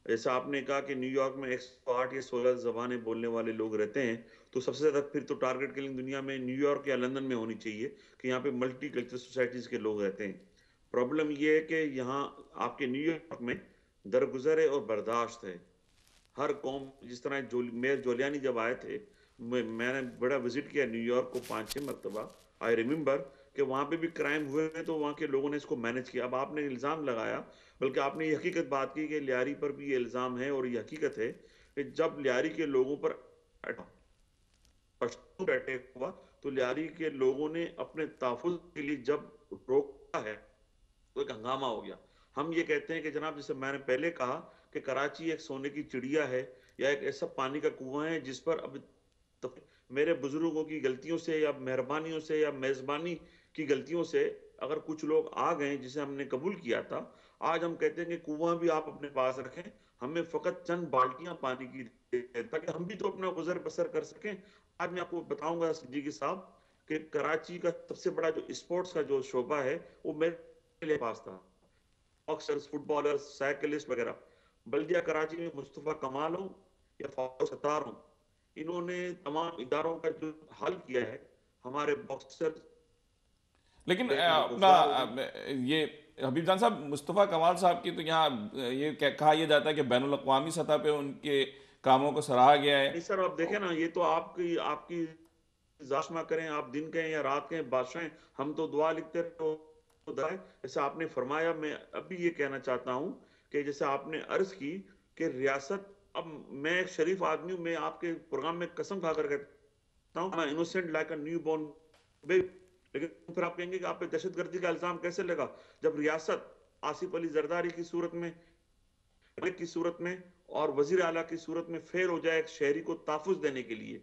جیسا آپ نے کہا کہ نیو یارک میں 108 یا 16 زبانیں بولنے والے لوگ رہتے ہیں, تو سب سے زیادہ پھر تو ٹارگٹ کلنگ دنیا میں نیو یارک یا لندن میں ہونی چاہیے کہ یہاں پہ ملٹی کلچر سوسائٹیز کے لوگ رہتے ہیں. پرابلم یہ ہے کہ یہاں آپ کے نیو یارک میں درگزر ہے اور برداشت ہے. ہر قوم, جس طرح میئر جولیانی جب آئے تھے, میں نے بڑا وزٹ کیا نیو یارک کو 5-6 مرتبہ, آئی ریممبر کہ وہاں پہ بھی کرائم ہوئے ہیں تو وہاں کے لوگوں نے اس کو مینج کیا. اب آپ نے الزام لگایا, بلکہ آپ نے یہ حقیقت بات کی کہ لیاری پر بھی یہ الزام ہے, اور یہ حقیقت ہے کہ جب لیاری کے لوگوں پر اٹیک ہوا تو لیاری کے لوگوں نے اپنے تحفظ کے لیے جب روکا ہے تو ایک ہنگامہ ہو گیا. ہم یہ کہتے ہیں کہ جناب, جیسے میں نے پہلے کہا کہ کراچی ایک سونے کی چڑیا ہے یا ایک ایسا پانی کا کنواں ہے جس پر اب میرے بزرگوں کی غلطیوں سے یا مہربانیوں سے یا میزبانی کی غلطیوں سے اگر کچھ لوگ آ گئے جسے ہم نے قبول کیا تھا, آج ہم کہتے ہیں کہ کنواں بھی آپ اپنے پاس رکھیں, ہمیں فقط چند بالٹیاں پانی کی تاکہ ہم بھی تو اپنا گزر بسر کر سکیں. آج میں آپ کو بتاؤں گا صدیقی صاحب کہ کراچی کا سب سے بڑا جو اسپورٹس کا جو شعبہ ہے وہ میرے پاس تھا, باکسرز, فٹ بالرز, سائیکلسٹ وغیرہ. بلدیہ کراچی میں مصطفیٰ کمال ہوں یا فاروق ستار ہوں, انہوں نے تمام اداروں کا جو حل کیا ہے ہمارے باکسر. لیکن اپنا یہ حبیب جان صاحب, مصطفیٰ کمال صاحب کی تو یہاں یہ کہا یہ جاتا ہے کہ بین الاقوامی سطح پہ ان کے کاموں کو سراہا گیا ہے. نہیں سر, آپ دیکھیں نا, یہ تو آپ کی زاشمہ کریں, آپ دن کہیں یا رات کہیں, بادشاہ ہیں, ہم تو دعا لکھتے رہے. جیسے آپ نے فرمایا, میں ابھی یہ کہنا چاہتا ہوں کہ جیسے آپ نے عرض کی کہ ریاست, اب میں ایک شریف آدمی ہوں, میں آپ کے پروگرام میں قسم کھا کر کہتا ہوں میں innocent like a new born baby, لیکن پھر آپ کہیں گے کہ آپ پہ دہشت گردی کا الزام کیسے لگا جب ریاست آصف علی زرداری کی صورت میں اور وزیر اعلیٰ کی صورت میں فیل ہو جائے ایک شہری کو تحفظ دینے کے لیے,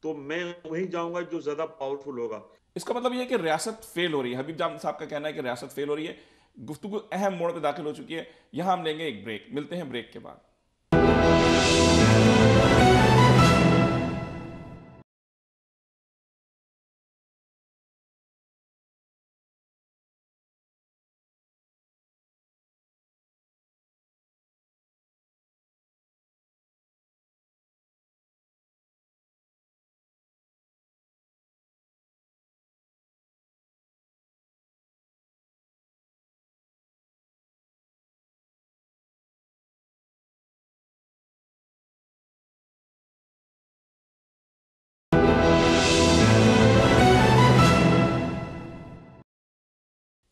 تو میں وہیں جاؤں گا جو زیادہ پاورفل ہوگا. اس کا مطلب یہ ہے کہ ریاست فیل ہو رہی ہے. حبیب جان صاحب کا کہنا ہے کہ ریاست فیل ہو رہی ہے. گفتگو اہم موڑ پہ داخل ہو چکی ہے, یہاں ہم لیں گے ایک بریک, ملتے ہیں بریک کے بعد.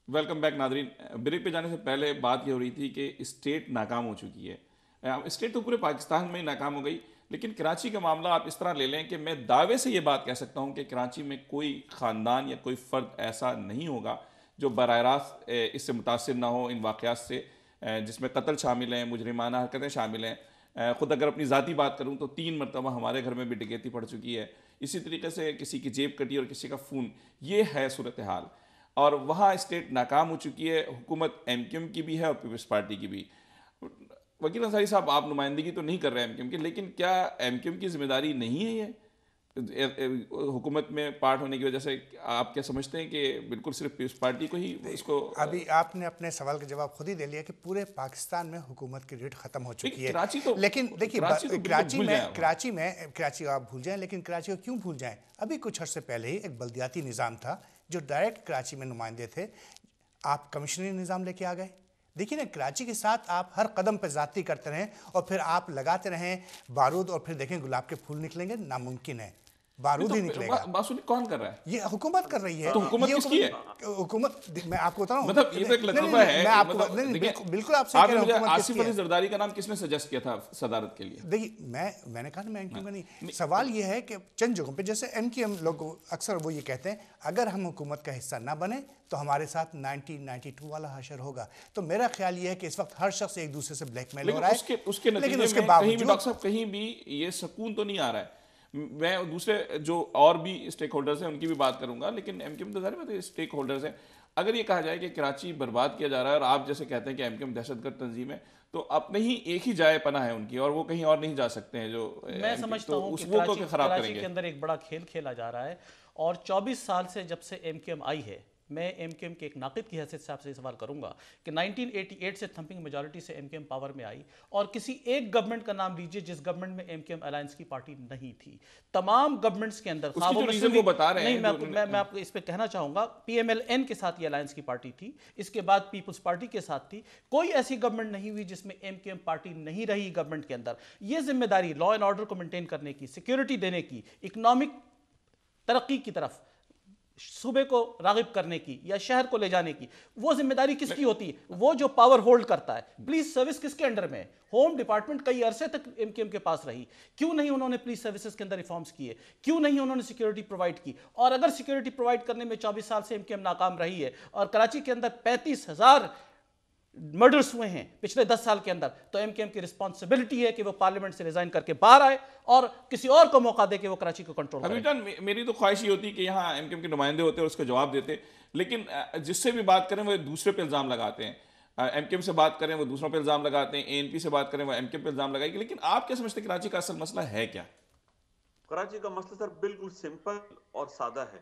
ویلکم بیک ناظرین. بریک پہ جانے سے پہلے بات یہ ہو رہی تھی کہ اسٹیٹ ناکام ہو چکی ہے. اسٹیٹ تو پورے پاکستان میں ہی ناکام ہو گئی, لیکن کراچی کا معاملہ آپ اس طرح لے لیں کہ میں دعوے سے یہ بات کہہ سکتا ہوں کہ کراچی میں کوئی خاندان یا کوئی فرد ایسا نہیں ہوگا جو براہ راست اس سے متاثر نہ ہو, ان واقعات سے, جس میں قتل شامل ہیں, مجرمانہ حرکتیں شامل ہیں. خود اگر اپنی ذاتی بات کروں تو 3 مرتبہ ہمارے گھر میں بھی ڈکیتی پڑ چکی ہے. اسی طریقے سے کسی کی جیب کٹی اور کسی کا فون. یہ ہے صورتحال, اور وہاں اسٹیٹ ناکام ہو چکی ہے. حکومت ایم کیو ایم کی بھی ہے اور پیپلز پارٹی کی بھی. وکیل انصاری صاحب, آپ نمائندگی تو نہیں کر رہے ہیں ایم کیو ایم کی, لیکن کیا ایم کیو ایم کی ذمہ داری نہیں ہے یہ حکومت میں پارٹ ہونے کی وجہ سے آپ کیا سمجھتے ہیں کہ بالکل صرف پیپلز پارٹی کو ہی اس کو؟ ابھی آپ نے اپنے سوال کا جواب خود ہی دے لیا کہ پورے پاکستان میں حکومت کی ریٹ ختم ہو چکی ہے. لیکن دیکھیے کراچی آپ بھول جائیں، لیکن کراچی کو کیوں بھول جائیں؟ ابھی کچھ عرصے پہلے ہی ایک بلدیاتی نظام تھا جو ڈائریکٹ کراچی میں نمائندے تھے. آپ کمشنری نظام لے کے آ گئے. دیکھیے نا، کراچی کے ساتھ آپ ہر قدم پہ زیادتی کرتے رہیں اور پھر آپ لگاتے رہیں بارود اور پھر دیکھیں گلاب کے پھول نکلیں گے. ناممکن ہے، بارود ہی نکلے گا. باسو کون کر رہا ہے؟ یہ حکومت کر رہی ہے. تو حکومت کس کی ہے؟ حکومت میں آپ کو بتا رہا ہوں، مطلب یہ تو ایک لطیفہ ہے. بالکل آپ سے کہہ رہا ہوں حکومت کس آصف کی ہے. علی زرداری کا نام کس نے سجیسٹ کیا تھا صدارت کے لیے؟ دیکھیے میں نے کہا نا، میں کیوں نہیں. سوال یہ ہے کہ چند جگہوں پہ جیسے ایم کیو ایم لوگ اکثر وہ یہ کہتے ہیں اگر ہم حکومت کا حصہ نہ بنے تو ہمارے ساتھ 1992 والا حشر ہوگا. تو میرا خیال یہ ہے کہ اس وقت ہر شخص ایک دوسرے سے بلیک میل ہو رہا ہے، اس کے نتیجے میں کہیں بھی ڈاکٹر صاحب کہیں بھی یہ سکون تو نہیں آ رہا ہے. میں دوسرے جو اور بھی اسٹیک ہولڈرز ہیں ان کی بھی بات کروں گا، لیکن ایم کیو ایم تو ظاہر بات ہے اسٹیک ہولڈرز ہیں. اگر یہ کہا جائے کہ کراچی برباد کیا جا رہا ہے اور آپ جیسے کہتے ہیں کہ ایم کیو ایم دہشت گرد تنظیم ہے، تو اپنے ہی ایک ہی جائے پناہ ہے ان کی اور وہ کہیں اور نہیں جا سکتے ہیں. جو میں سمجھتا ہوں کہ کراچی کے اندر ایک بڑا کھیل کھیلا جا رہا ہے. اور 24 سال سے جب سے ایم کیو ایم آئی ہے، میں ایم کیو ایم کے ایک ناقد کی حیثیت سے آپ سے یہ سوال کروں گا کہ 1988 سے تھمپنگ میجورٹی سے ایم کیو ایم پاور میں آئی، اور کسی ایک گورنمنٹ کا نام لیجئے جس گورنمنٹ میں ایم کیو ایم الائنس کی پارٹی نہیں تھی. تمام گورنمنٹس کے اندر میں اس پہ کہنا چاہوں گا پی ایم ایل این کے ساتھ یہ الائنس کی پارٹی تھی، اس کے بعد پیپلز پارٹی کے ساتھ تھی. کوئی ایسی گورنمنٹ نہیں ہوئی جس میں ایم کیو ایم پارٹی نہیں رہی گورنمنٹ کے اندر. یہ ذمہ داری لا اینڈ آرڈر کو مینٹین کرنے کی، سیکیورٹی دینے کی، اکنامک ترقی کی طرف صوبے کو راغب کرنے کی یا شہر کو لے جانے کی، وہ ذمہ داری کس کی ہوتی ہے؟ وہ جو پاور ہولڈ کرتا ہے. پولیس سروس کس کے انڈر میں ہے؟ ہوم ڈپارٹمنٹ کئی عرصے تک ایم کیو ایم کے پاس رہی. کیوں نہیں انہوں نے پولیس سروسز کے اندر ریفارمز کیے؟ کیوں نہیں انہوں نے سیکیورٹی پرووائڈ کی؟ اور اگر سیکیورٹی پرووائڈ کرنے میں 24 سال سے ایم کیو ایم ناکام رہی ہے اور کراچی کے اندر 35,000 مرڈرز ہوئے ہیں پچھلے 10 سال کے اندر، تو ایم کیو ایم کی رسپانسبلٹی ہے کہ وہ پارلیمنٹ سے ریزائن کر کے باہر آئے اور کسی اور کو موقع دے کہ وہ کراچی کو کنٹرول کرے. حبیب جان، میری تو خواہش یہ ہوتی کہ یہاں ایم کیو ایم کے نمائندے ہوتے اور اس کا جواب دیتے، لیکن جس سے بھی بات کریں وہ دوسرے پہ الزام لگاتے ہیں. ایم کیو ایم سے بات کریں وہ دوسروں پہ الزام لگاتے ہیں، اے این پی سے بات کریں وہ ایم کیو ایم پہ الزام لگائے گی. لیکن آپ کیا سمجھتے ہیں کراچی کا اصل مسئلہ ہے کیا؟ کراچی کا مسئلہ سر بالکل سمپل اور سادہ ہے.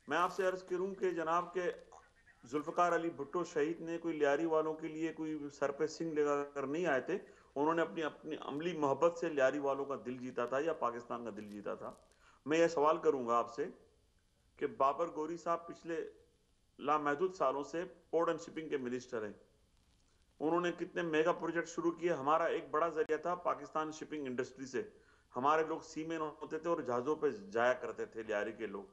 میں آپ سے عرض کروں کہ جناب کے ذوالفقار علی بھٹو شہید نے کوئی لیاری والوں کے لیے کوئی سر پہ سنگ لگا کر نہیں آئے تھے. انہوں نے اپنی عملی محبت سے لیاری والوں کا دل جیتا تھا یا پاکستان کا دل جیتا تھا. میں یہ سوال کروں گا آپ سے کہ بابر گوری صاحب پچھلے لامحدود سالوں سے پورٹ اینڈ شپنگ کے منسٹر ہیں. انہوں نے کتنے میگا پروجیکٹ شروع کیے. ہمارا ایک بڑا ذریعہ تھا پاکستان شپنگ انڈسٹری سے. ہمارے لوگ سی مین ہوتے تھے اور جہازوں پہ جایا کرتے تھے لیاری کے لوگ.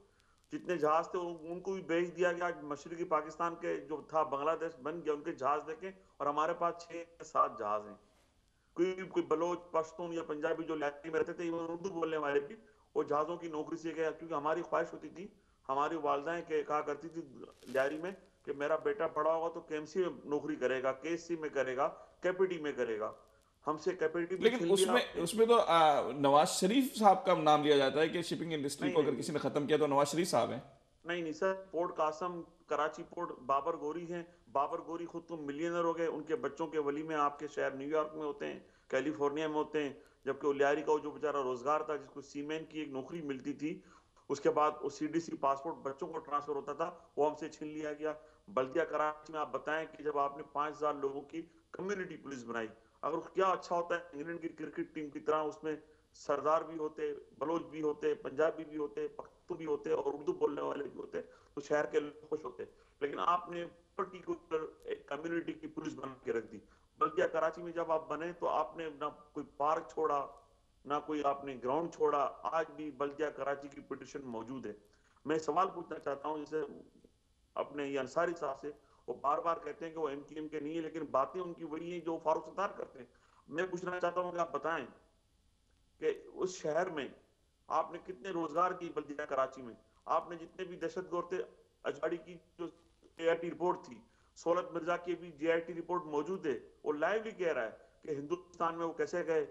جتنے جہاز تھے ان کو بھی بیچ دیا گیا. مشرقی پاکستان کے جو تھا بنگلہ دیش بن گیا، ان کے جہاز دیکھیں اور ہمارے پاس 6-7 جہاز ہیں. کوئی بلوچ، پشتون یا پنجابی جو لیاری میں رہتے تھے، اردو بولنے والے بھی، وہ جہازوں کی نوکری سے گیا. کیونکہ ہماری خواہش ہوتی تھی، ہماری والدائیں کہا کرتی تھی لیاری میں کہ میرا بیٹا بڑا ہوگا تو کے ایم سی میں نوکری کرے گا، کے ایس سی میں کرے گا، کیپیٹی میں کرے گا. ہم سے کیپیٹی میں لیکن اس میں تو نواز شریف صاحب کا نام لیا جاتا ہے کہ شپنگ انڈسٹری کو اگر کسی نے ختم کیا تو نواز شریف صاحب ہیں. نہیں سر، پورٹ قاسم، کراچی پورٹ بابر گوری ہیں. بابر گوری خود تو ملینر ہو گئے. ان کے بچوں کے ولیمے آپ کے شہر نیو یارک میں ہوتے ہیں، کیلیفورنیا میں ہوتے ہیں. جبکہ وہ لیاری کا جو بیچارہ روزگار تھا، جس کو سیمین کی ایک نوکری ملتی تھی، اس کے بعد وہ سی ڈی سی پاسپورٹ بچوں کو ٹرانسفر ہوتا تھا، وہ ہم سے چھین لیا گیا. بلدیہ کراچی میں آپ بتائیں کہ جب آپ نے 5,000 لوگوں کی کمیونٹی پولیس بنائی، اگر کیا اچھا ہوتا ہے. انگلینڈ کی کرکٹ ٹیم کی طرح اس میں سردار بھی ہوتے، بلوچ بھی ہوتے، پنجابی بھی ہوتے، پختون بھی ہوتے اور اردو بولنے والے بھی ہوتے، تو شہر کے لوگ خوش ہوتے. لیکن آپ نے پرٹیکولر ایک کمیونٹی کی پولیس بنا کے رکھ دی. بلدیہ کراچی میں جب آپ بنے تو آپ نے نہ کوئی پارک چھوڑا، نہ کوئی آپ نے گراؤنڈ چھوڑا. آج بھی بلدیہ کراچی کی پٹیشن موجود ہے. میں سوال پوچھنا چاہتا ہوں جیسے اپنے یہ انصاری صاحب سے، وہ بار بار کہتے ہیں کہ وہ ایم کیو ایم کے نہیں ہے، لیکن باتیں ان کی وہی ہیں جو فاروق ستار کرتے ہیں. میں پوچھنا چاہتا ہوں کہ آپ بتائیں کہ اس شہر میں آپ نے کتنے روزگار کی. بلدیہ کراچی میں آپ نے جتنے بھی دہشت گرد تھے، اجواڑی کی جو اے آئی ٹی رپورٹ تھی، سولت مرزا کی بھی جے آئی ٹی رپورٹ موجود ہے. وہ لائیولی کہہ رہا ہے کہ ہندوستان میں وہ کیسے گئے،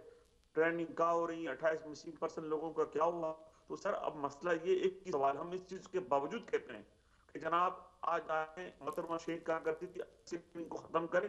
ٹریننگ کہاں ہو رہی ہے، 28 مسنگ پرسن لوگوں کا کیا ہوا. تو سر اب مسئلہ یہ ایک ہی سوال، ہم اس چیز کے باوجود کہتے ہیں کہ جناب آج آئیں، محترمہ شہید کہا کرتی تھی کو ختم کرے.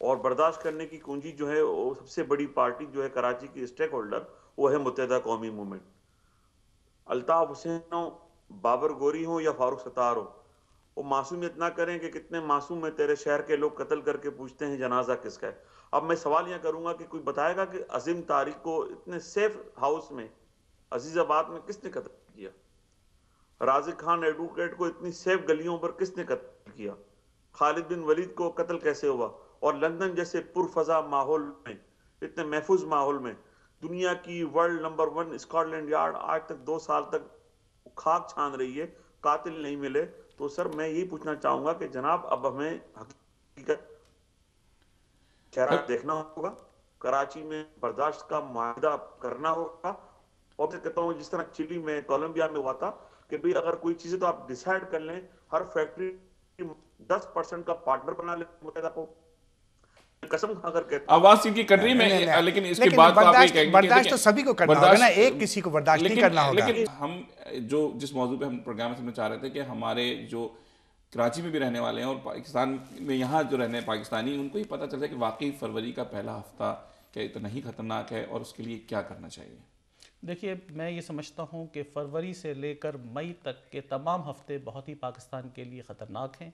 اور برداشت کرنے کی کنجی جو ہے وہ سب سے بڑی پارٹی جو ہے کراچی کی اسٹیک ہولڈر وہ ہے متحدہ قومی موومنٹ. الطاف حسین ہو, بابر گوری ہو یا فاروق ستار ہو, وہ معصومیت نہ کریں کہ کتنے معصوم میں تیرے شہر کے لوگ قتل کر کے پوچھتے ہیں جنازہ کس کا ہے. اب میں سوال یہ کروں گا کہ کوئی بتائے گا کہ عظیم طارق کو اتنے سیف ہاؤس میں عزیز آباد میں کس نے قتل کیا؟ رازق خان ایڈوکیٹ کو اتنی سیف گلیوں پر کس نے قتل کیا؟ خالد بن ولید کو قتل کیسے ہوا؟ اور لندن جیسے پرفضا ماحول میں, اتنے محفوظ ماحول میں, دنیا کی world number 1 Scotland Yard آج تک 2 سال تک خاک چھان رہی ہے, قاتل نہیں ملے. تو سر میں یہی پوچھنا چاہوں گا کہ جناب اب ہمیں حقیقت چہرہ دیکھنا ہوگا, کراچی میں برداشت کا معاہدہ کرنا ہوگا. اور کہتا ہوں جس طرح چلی میں کولمبیا میں ہوا تھا کہ بھئی اگر کوئی چیزیں تو آپ ڈیسائیڈ کر لیں, ہر فیکٹری 10% کا پارٹنر بنا لیں متحدہ کو. قسم کھا کر کہتا ہوں آواز کی کٹ رہی میں, لیکن اس کے بعد آپ یہ کہیں گے برداشت تو سبھی کو کرنا ہوگا نا, ایک کسی کو برداشت نہیں کرنا ہوگا. لیکن ہم جس موضوع پہ ہم پروگرام سننا چاہ رہے تھے کہ ہمارے جو کراچی میں بھی رہنے والے ہیں اور پاکستان میں یہاں جو رہنے پاکستانی, ان کو ہی پتہ چلتا ہے کہ واقعی فروری کا پہلا ہفتہ کیا اتنا ہی خطرناک ہے اور اس کے لیے کیا کرنا چاہیے. دیکھیے میں یہ سمجھتا ہوں کہ فروری سے لے کر مئی تک کے تمام ہفتے بہت ہی پاکستان کے لیے خطرناک ہیں,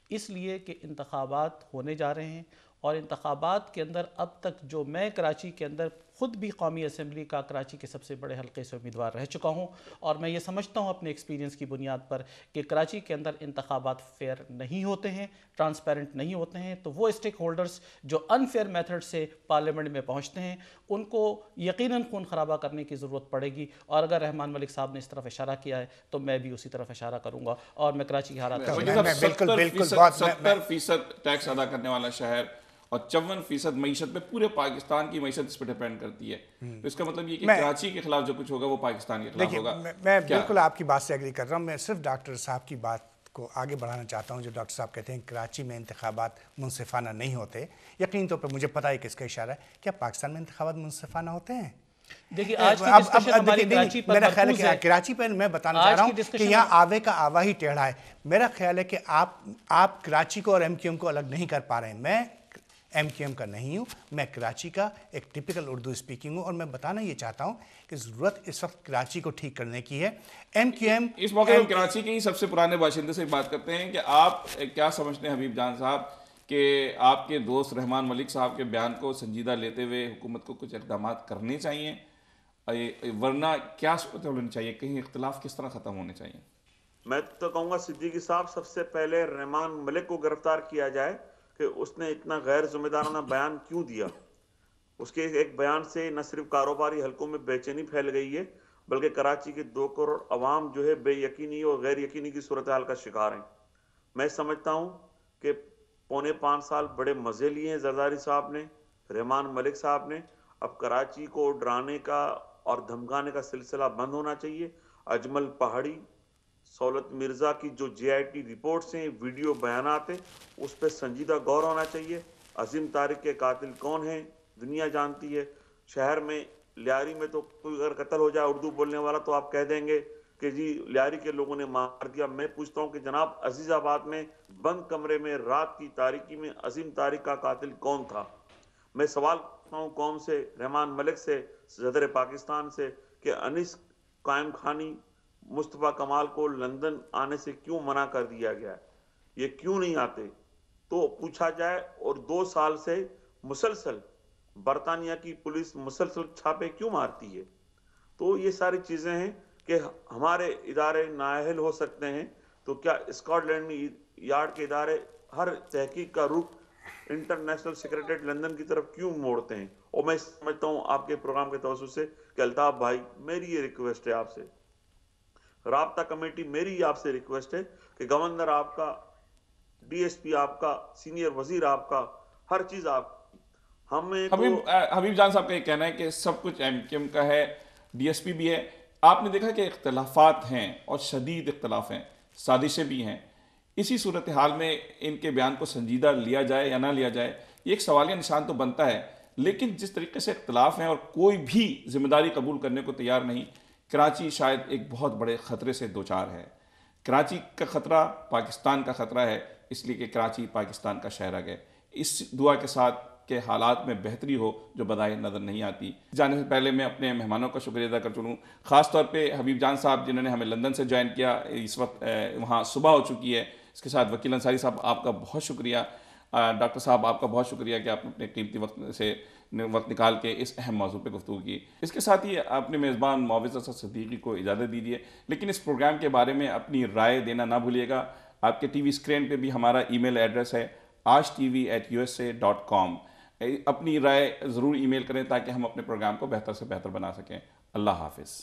اس لیے کہ انتخابات ہونے جا رہے ہیں. اور انتخابات کے اندر اب تک جو میں کراچی کے اندر خود بھی قومی اسمبلی کا کراچی کے سب سے بڑے حلقے سے امیدوار رہ چکا ہوں, اور میں یہ سمجھتا ہوں اپنے ایکسپیرینس کی بنیاد پر کہ کراچی کے اندر انتخابات فیئر نہیں ہوتے ہیں, ٹرانسپیرنٹ نہیں ہوتے ہیں. تو وہ اسٹیک ہولڈرز جو انفیئر میتھڈ سے پارلیمنٹ میں پہنچتے ہیں ان کو یقیناً خون خرابہ کرنے کی ضرورت پڑے گی. اور اگر رحمان ملک صاحب نے اس طرف اشارہ کیا ہے تو میں بھی اسی طرف اشارہ کروں گا. اور میں کراچی کے حالات 70% ٹیکس ادا کرنے والا شہر اور 54% معیشت پہ, پورے پاکستان کی معیشت اس پہ ڈیپینڈ کرتی ہے. تو اس کا مطلب یہ کہ کراچی کے خلاف جو کچھ ہوگا وہ پاکستان کے خلاف ہوگا. میں بالکل آپ کی بات سے ایگری کر رہا ہوں. میں صرف ڈاکٹر صاحب کی بات کو آگے بڑھانا چاہتا ہوں. جو ڈاکٹر صاحب کہتے ہیں کراچی میں انتخابات منصفانہ نہیں ہوتے, یقینی طور پر مجھے پتہ ہے کہ اس کا اشارہ ہے. کیا پاکستان میں انتخابات منصفانہ ہوتے ہیں؟ دیکھیے آج کی ڈسکشن ہماری کراچی پر میرا خیال ہے کہ کراچی پر میں بتانا چاہ رہا ہوں کہ یہاں آوے کا آوا ہی ٹیڑھا ہے. میرا خیال ہے کہ آپ کراچی کو اور ایم کیو ایم کو الگ نہیں کر پا رہے ہیں. میں ایم کیو ایم کا نہیں ہوں, میں کراچی کا ایک ٹپیکل اردو اسپیکنگ ہوں, اور میں بتانا یہ چاہتا ہوں کہ ضرورت اس وقت کراچی کو ٹھیک کرنے کی ہے. ایم کیو ایم اس موقع پر کراچی کے ہی سب سے پرانے باشندے سے بات کرتے ہیں کہ آپ کیا سمجھتے ہیں حبیب جان صاحب کہ آپ کے دوست رحمان ملک صاحب کے بیان کو سنجیدہ لیتے ہوئے حکومت کو کچھ اقدامات کرنے چاہیے, ورنہ کیا صورت ہونی چاہیے, کہیں اختلاف کس طرح ختم ہونے چاہیے؟ میں تو کہوں گا صدیقی صاحب سب سے پہلے رحمان ملک کو گرفتار کیا جائے کہ اس نے اتنا غیر ذمہ دارانہ بیان کیوں دیا. اس کے ایک بیان سے نہ صرف کاروباری حلقوں میں بے چینی پھیل گئی ہے بلکہ کراچی کے 2 کروڑ عوام جو ہے بے یقینی اور غیر یقینی کی صورتحال کا شکار ہیں. میں سمجھتا ہوں کہ 4.25 سال بڑے مزے لیے ہیں زرداری صاحب نے, رحمان ملک صاحب نے. اب کراچی کو ڈرانے کا اور دھمکانے کا سلسلہ بند ہونا چاہیے. اجمل پہاڑی, سولت مرزا کی جو جے آئی ٹی رپورٹس ہیں, ویڈیو بیانات ہیں, اس پہ سنجیدہ غور ہونا چاہیے. عظیم طارق کے قاتل کون ہیں دنیا جانتی ہے. شہر میں لیاری میں تو کوئی اگر قتل ہو جائے اردو بولنے والا تو آپ کہہ دیں گے کہ جی لیاری کے لوگوں نے مار دیا. میں پوچھتا ہوں کہ جناب عزیز آباد میں بند کمرے میں رات کی تاریکی میں عظیم طارق کا قاتل کون تھا؟ میں سوال کرتا ہوں قوم سے, رحمان ملک سے, صدر پاکستان سے کہ انیس قائم خانی مصطفیٰ کمال کو لندن آنے سے کیوں منع کر دیا گیا ہے, یہ کیوں نہیں آتے تو پوچھا جائے. اور 2 سال سے مسلسل برطانیہ کی پولیس مسلسل چھاپے کیوں مارتی ہے؟ تو یہ ساری چیزیں ہیں کہ ہمارے ادارے نااہل ہو سکتے ہیں, تو کیا اسکاٹ لینڈ یارڈ کے ادارے ہر تحقیق کا رخ انٹرنیشنل سیکریٹریٹ لندن کی طرف کیوں موڑتے ہیں؟ اور میں سمجھتا ہوں آپ کے پروگرام کے توسط سے کہ الطاف بھائی میری یہ ریکویسٹ ہے آپ سے, رابطہ کمیٹی میری آپ سے ریکویسٹ ہے کہ گورنر آپ کا, ڈی ایس پی آپ کا, سینئر وزیر آپ کا, ہر چیز آپ ہمیں حبیب جان صاحب کا یہ کہنا ہے کہ سب کچھ ایم کیو ایم کا ہے, ڈی ایس پی بھی ہے. آپ نے دیکھا کہ اختلافات ہیں اور شدید اختلاف ہیں, سازشیں بھی ہیں. اسی صورتحال میں ان کے بیان کو سنجیدہ لیا جائے یا نہ لیا جائے یہ ایک سوالیہ نشان تو بنتا ہے. لیکن جس طریقے سے اختلاف ہیں اور کوئی بھی ذمہ داری قبول کرنے کو تیار نہیں, کراچی شاید ایک بہت بڑے خطرے سے دوچار ہے. کراچی کا خطرہ پاکستان کا خطرہ ہے, اس لیے کہ کراچی پاکستان کا شہر ہے. اس دعا کے ساتھ کہ حالات میں بہتری ہو جو بظاہر نظر نہیں آتی۔ جانے سے پہلے میں اپنے مہمانوں کا شکریہ ادا کر چلوں، خاص طور پہ حبیب جان صاحب جنہوں نے ہمیں لندن سے جوائن کیا، اس وقت وہاں صبح ہو چکی ہے۔ اس کے ساتھ وکیل انصاری صاحب آپ کا بہت شکریہ، ڈاکٹر صاحب آپ کا بہت شکریہ کہ آپ نے اپنے قیمتی وقت نکال کے اس اہم موضوع پہ گفتگو کی۔ اس کے ساتھ ہی اپنے میزبان معوض اسد صدیقی کو اجازت دیجیے، لیکن اس پروگرام کے بارے میں اپنی رائے دینا نہ بھولیے گا۔ آپ کے ٹی وی اسکرین پہ بھی ہمارا ای میل ایڈریس ہے aajtv@usa.com۔ اپنی رائے ضرور ای میل کریں تاکہ ہم اپنے پروگرام کو بہتر سے بہتر بنا سکیں۔ اللہ حافظ۔